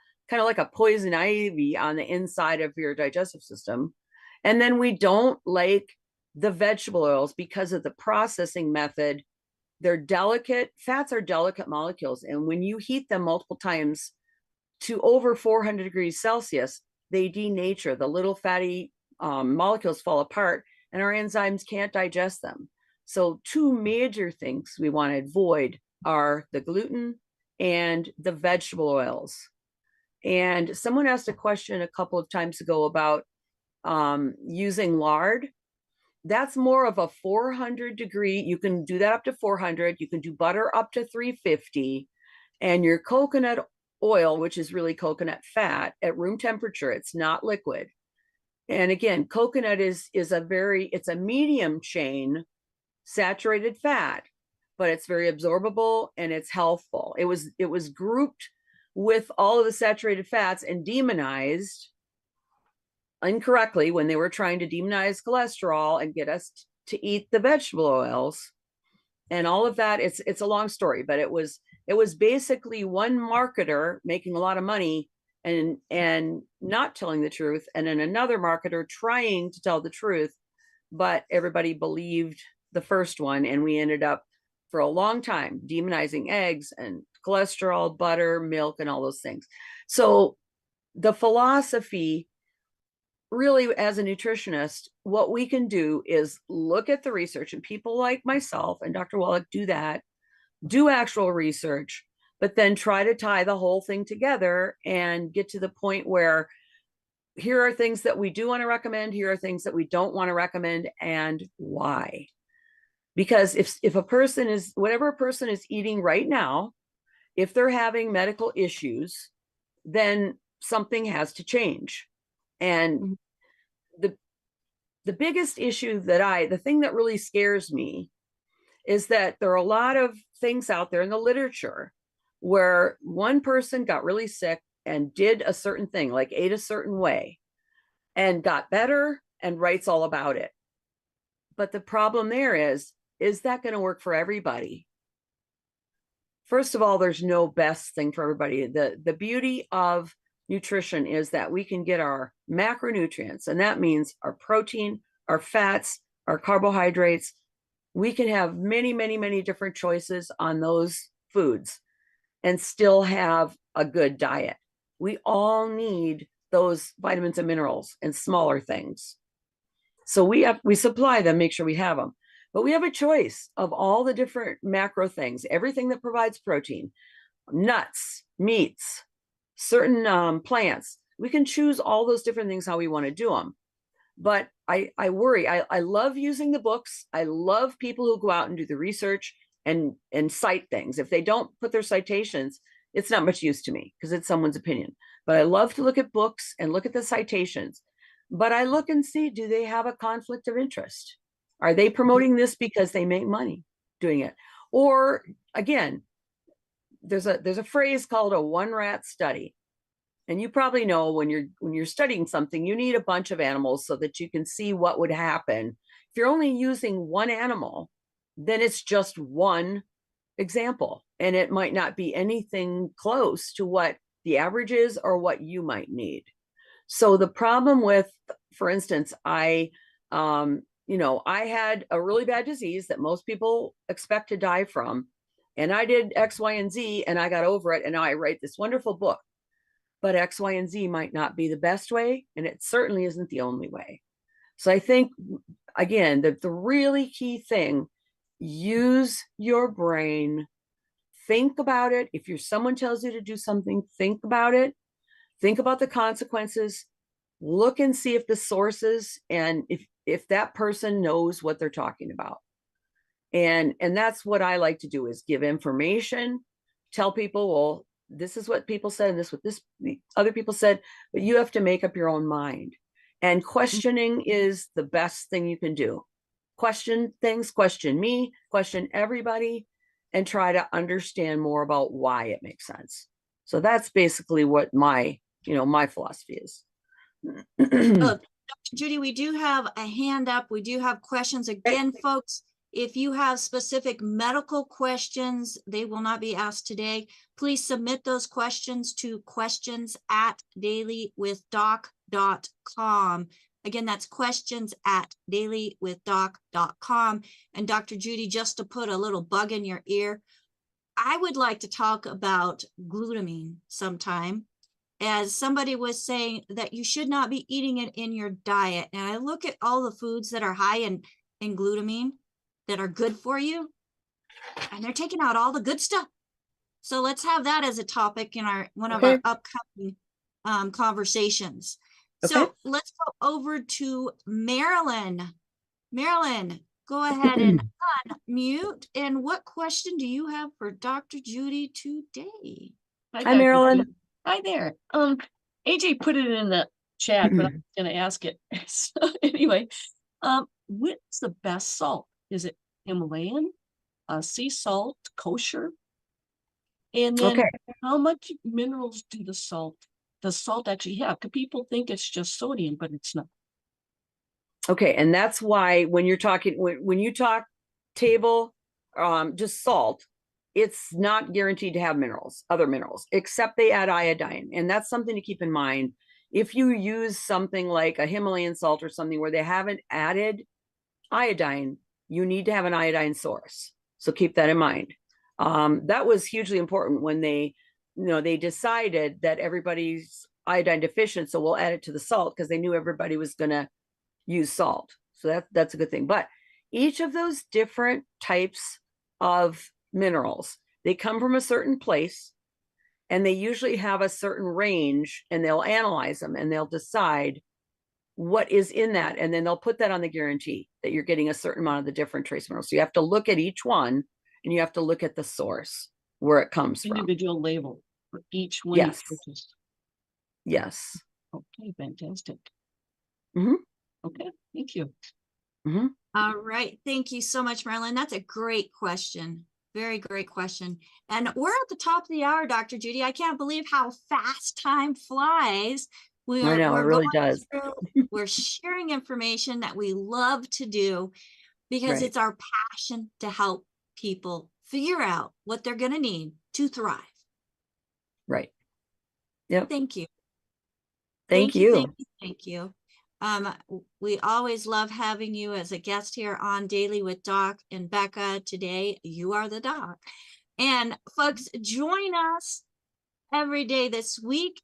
poison ivy on the inside of your digestive system. And then we don't like the vegetable oils because of the processing method. They're delicate. Fats are delicate molecules. And when you heat them multiple times to over 400 degrees Celsius, they denature. The little fatty molecules fall apart, and our enzymes can't digest them. So two major things we want to avoid are the gluten and the vegetable oils. And someone asked a question a couple of times ago about using lard. That's more of a 400 degree. You can do that up to 400. You can do butter up to 350. And your coconut oil, which is really coconut fat, at room temperature, it's not liquid. And again, coconut is it's a medium chain saturated fat, but it's very absorbable and it's healthful. It was grouped with all of the saturated fats and demonized incorrectly when they were trying to demonize cholesterol and get us to eat the vegetable oils and all of that. It's a long story, but it was basically one marketer making a lot of money and not telling the truth, and then another marketer trying to tell the truth, but everybody believed the first one, and we ended up for a long time demonizing eggs and cholesterol, butter, milk, and all those things. So the philosophy, really, as a nutritionist, what we can do is look at the research, and people like myself and Dr. Wallach do that, do actual research, but then try to tie the whole thing together and get to the point where here are things that we do want to recommend, here are things that we don't want to recommend, and why. Because if a person is, whatever a person is eating right now, if they're having medical issues, then something has to change. And the biggest issue the thing that really scares me is that there are a lot of things out there in the literature where one person got really sick and did a certain thing, like ate a certain way, and got better and writes all about it. But the problem there is that going to work for everybody? First of all, there's no best thing for everybody. The beauty of nutrition is that we can get our macronutrients, and that means our protein, our fats, our carbohydrates. We can have many, many, many different choices on those foods and still have a good diet. We all need those vitamins and minerals and smaller things. So we supply them, make sure we have them. But we have a choice of all the different macro things, everything that provides protein, nuts, meats, certain plants. We can choose all those different things how we want to do them. But I worry. I love using the books. I love people who go out and do the research and cite things. If they don't put their citations, it's not much use to me because it's someone's opinion. But I love to look at books and look at the citations. But I look and see, do they have a conflict of interest? Are they promoting this because they make money doing it? Or again, there's a phrase called a one rat study. And you probably know when you're studying something, you need a bunch of animals so that you can see what would happen. If you're only using one animal, then it's just one example, and it might not be anything close to what the average is or what you might need. So the problem with, for instance, I had a really bad disease that most people expect to die from. and I did X, Y, and Z, and I got over it, and now I write this wonderful book. But X, Y, and Z might not be the best way, and it certainly isn't the only way. So I think, again, the really key thing, use your brain, think about it. If someone tells you to do something, think about it, think about the consequences, look and see if the sources and if that person knows what they're talking about. And that's what I like to do, is give information, tell people, well, this is what people said, and this what the other people said, but you have to make up your own mind. And questioning is the best thing you can do. Question things, question me, question everybody, and try to understand more about why it makes sense. So that's basically what my philosophy is. Dr. Judy, we do have a hand up. We do have questions. Again, folks, if you have specific medical questions, they will not be asked today. Please submit those questions to questions@dailywithdoc.com. Again, that's questions@dailywithdoc.com. And Dr. Judy, just to put a little bug in your ear, I would like to talk about glutamine sometime. As somebody was saying that you should not be eating it in your diet. And I look at all the foods that are high in glutamine that are good for you, and they're taking out all the good stuff. So let's have that as a topic in one of our upcoming conversations. Okay. So let's go over to Marilyn. Marilyn, go ahead and unmute. And what question do you have for Dr. Judy today? Hi, Marilyn. Hi there. AJ put it in the chat, but I'm going to ask it. So anyway, what's the best salt? Is it Himalayan, sea salt, kosher? And then how much minerals does salt actually have? Because people think it's just sodium, but it's not. Okay, and that's why when you're talking, when you talk table, just salt, it's not guaranteed to have other minerals, except they add iodine. And that's something to keep in mind. If you use something like a Himalayan salt or something where they haven't added iodine, you need to have an iodine source. So keep that in mind. That was hugely important when they decided that everybody's iodine deficient, so we'll add it to the salt, because they knew everybody was going to use salt. So that's a good thing. But each of those different types of minerals, they come from a certain place, and they usually have a certain range, and they'll analyze them and they'll decide what is in that, and then they'll put that on the guarantee that you're getting a certain amount of the different trace minerals. So you have to look at each one, and you have to look at the source where it comes from. Individual label for each one. Yes. Yes. Okay, fantastic. Mm-hmm. Okay, thank you. Mm-hmm. All right. Thank you so much, Marilyn. That's a great question. Very great question. And we're at the top of the hour, Dr. Judy. I can't believe how fast time flies. I know, it really does. We're sharing information that we love to do because it's our passion to help people figure out what they're going to need to thrive. Right. Yep. Thank you. Thank you. Thank you. We always love having you as a guest here on Daily with Doc. And Becca, today you are the doc. And folks, join us every day this week.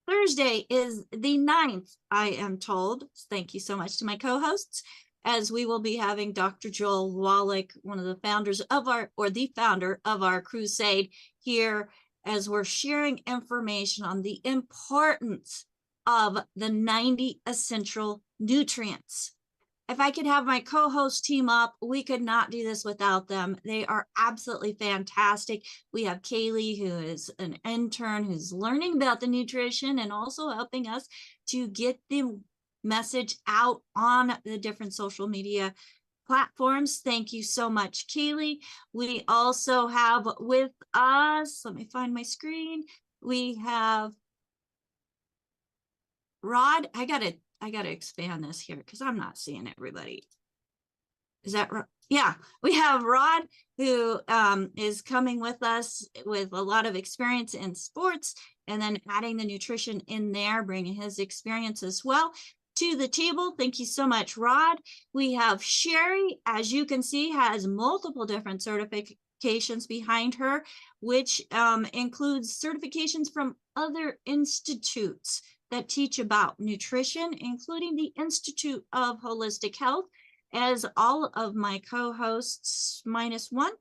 Thursday is the 9th, I am told. Thank you so much to my co-hosts, as we will be having Dr. Joel Wallach, one of the founders of the founder of our crusade here, as we're sharing information on the importance of the 90 essential nutrients. If I could have my co-host team up, we could not do this without them. They are absolutely fantastic. We have Kaylee, who is an intern who's learning about the nutrition and also helping us to get the message out on the different social media platforms. Thank you so much, Kaylee. We also have with us, let me find my screen. We have Rod. I gotta expand this here because I'm not seeing everybody. Is that right? Yeah, we have Rod, who is coming with us with a lot of experience in sports, and then adding the nutrition in there, bringing his experience as well. to the table. Thank you so much, Rod. We have Sherry, as you can see, has multiple different certifications behind her, which includes certifications from other institutes that teach about nutrition, including the Institute of Holistic Health, as all of my co-hosts, minus one,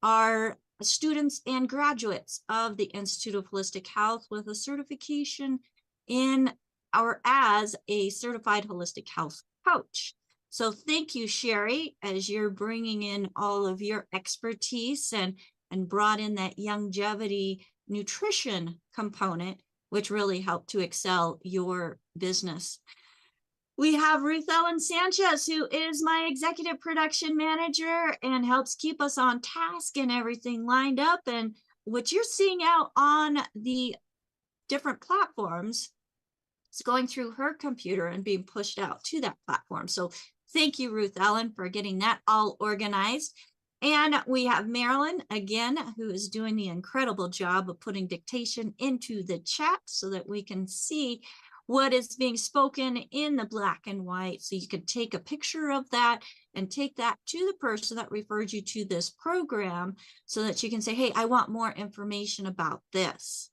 are students and graduates of the Institute of Holistic Health with a certification in or as a certified holistic health coach. So thank you, Sherry, as you're bringing in all of your expertise and brought in that longevity nutrition component, which really helped to excel your business. We have Ruth Ellen Sanchez, who is my executive production manager and helps keep us on task and everything lined up. And what you're seeing out on the different platforms is going through her computer and being pushed out to that platform. So thank you, Ruth Ellen, for getting that all organized. And we have Marilyn again, who is doing the incredible job of putting dictation into the chat so that we can see what is being spoken in the black and white. So you could take a picture of that and take that to the person that referred you to this program so that you can say, hey, I want more information about this.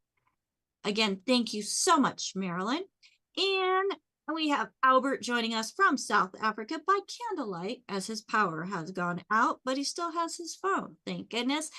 Again, thank you so much, Marilyn. And we have Albert joining us from South Africa by candlelight, as his power has gone out, but he still has his phone. Thank goodness.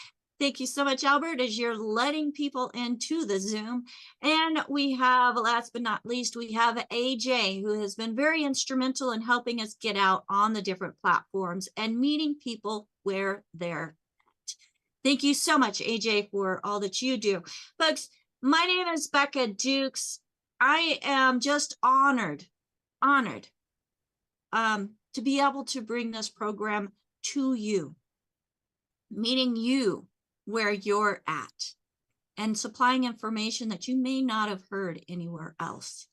Thank you so much, Albert, as you're letting people into the Zoom. And we have, last but not least, we have AJ, who has been very instrumental in helping us get out on the different platforms and meeting people where they're at. Thank you so much, AJ, for all that you do. Folks, my name is Becca Dukes. I am just honored to be able to bring this program to you, meeting you where you're at, and supplying information that you may not have heard anywhere else.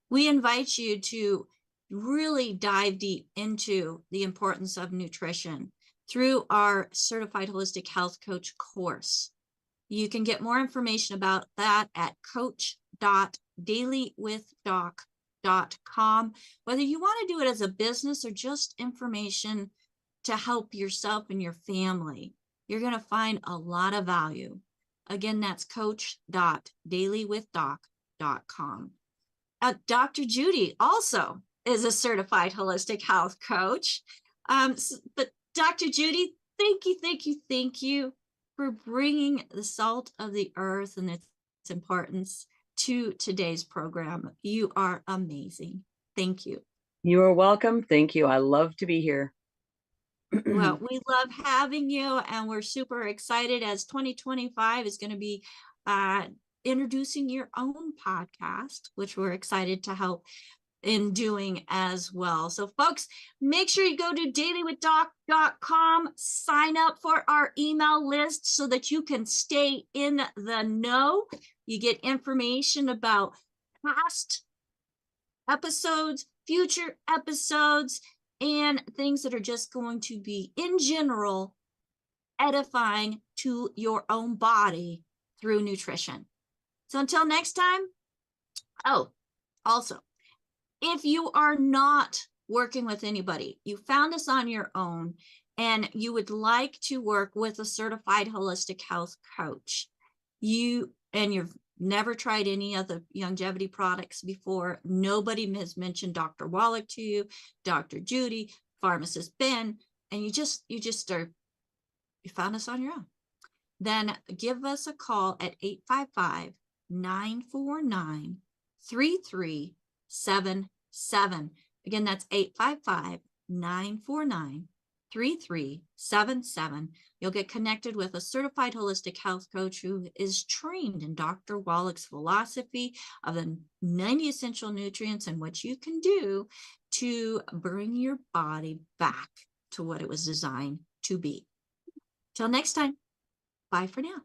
We invite you to really dive deep into the importance of nutrition through our Certified Holistic Health Coach course. You can get more information about that at coach.dailywithdoc.com. Whether you want to do it as a business or just information to help yourself and your family, you're going to find a lot of value. Again, that's coach.dailywithdoc.com. Dr. Judy also is a certified holistic health coach. But Dr. Judy, thank you for bringing the salt of the earth and its importance to today's program. You are amazing. Thank you. You are welcome. Thank you. I love to be here. Well, we love having you, and we're super excited as 2025 is going to be introducing your own podcast, which we're excited to help in doing as well. So folks, make sure you go to dailywithdoc.com, sign up for our email list so that you can stay in the know. You get information about past episodes, future episodes, and things that are just going to be, in general, edifying to your own body through nutrition. So until next time, also, if you are not working with anybody, you found us on your own, and you would like to work with a certified holistic health coach, you've never tried any of the longevity products before, nobody has mentioned Dr. Wallach to you, Dr. Judy, pharmacist Ben, and you found us on your own, then give us a call at 855-949-3377. Again, that's 855-949-3377. You'll get connected with a certified holistic health coach who is trained in Dr. Wallach's philosophy of the 90 essential nutrients and what you can do to bring your body back to what it was designed to be. Till next time, bye for now.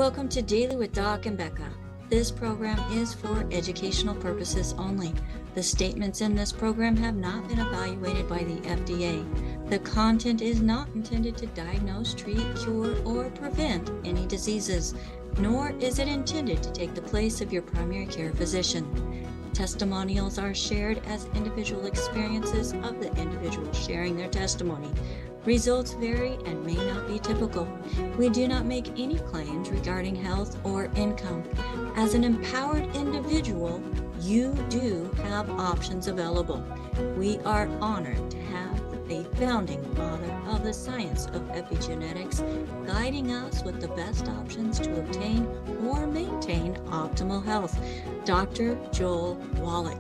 Welcome to Daily with Doc and Becca. This program is for educational purposes only. The statements in this program have not been evaluated by the FDA. The content is not intended to diagnose, treat, cure, or prevent any diseases, nor is it intended to take the place of your primary care physician. Testimonials are shared as individual experiences of the individual sharing their testimony. Results vary and may not be typical. We do not make any claims regarding health or income. As an empowered individual, you do have options available. We are honored to have a founding father of the science of epigenetics guiding us with the best options to obtain or maintain optimal health, Dr. Joel Wallach.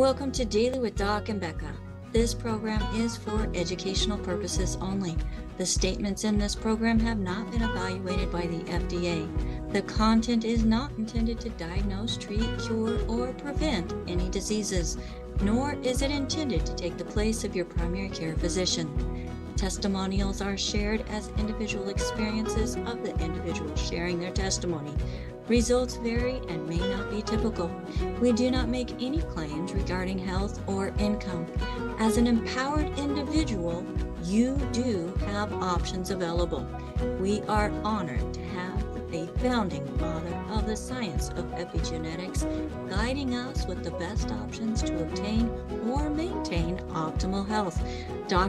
Welcome to Daily with Doc and Becca. This program is for educational purposes only. The statements in this program have not been evaluated by the FDA. The content is not intended to diagnose, treat, cure, or prevent any diseases, nor is it intended to take the place of your primary care physician. Testimonials are shared as individual experiences of the individual sharing their testimony. Results vary and may not be typical. We do not make any claims regarding health or income. As an empowered individual, you do have options available. We are honored to have a founding father of the science of epigenetics guiding us with the best options to obtain or maintain optimal health, Dr.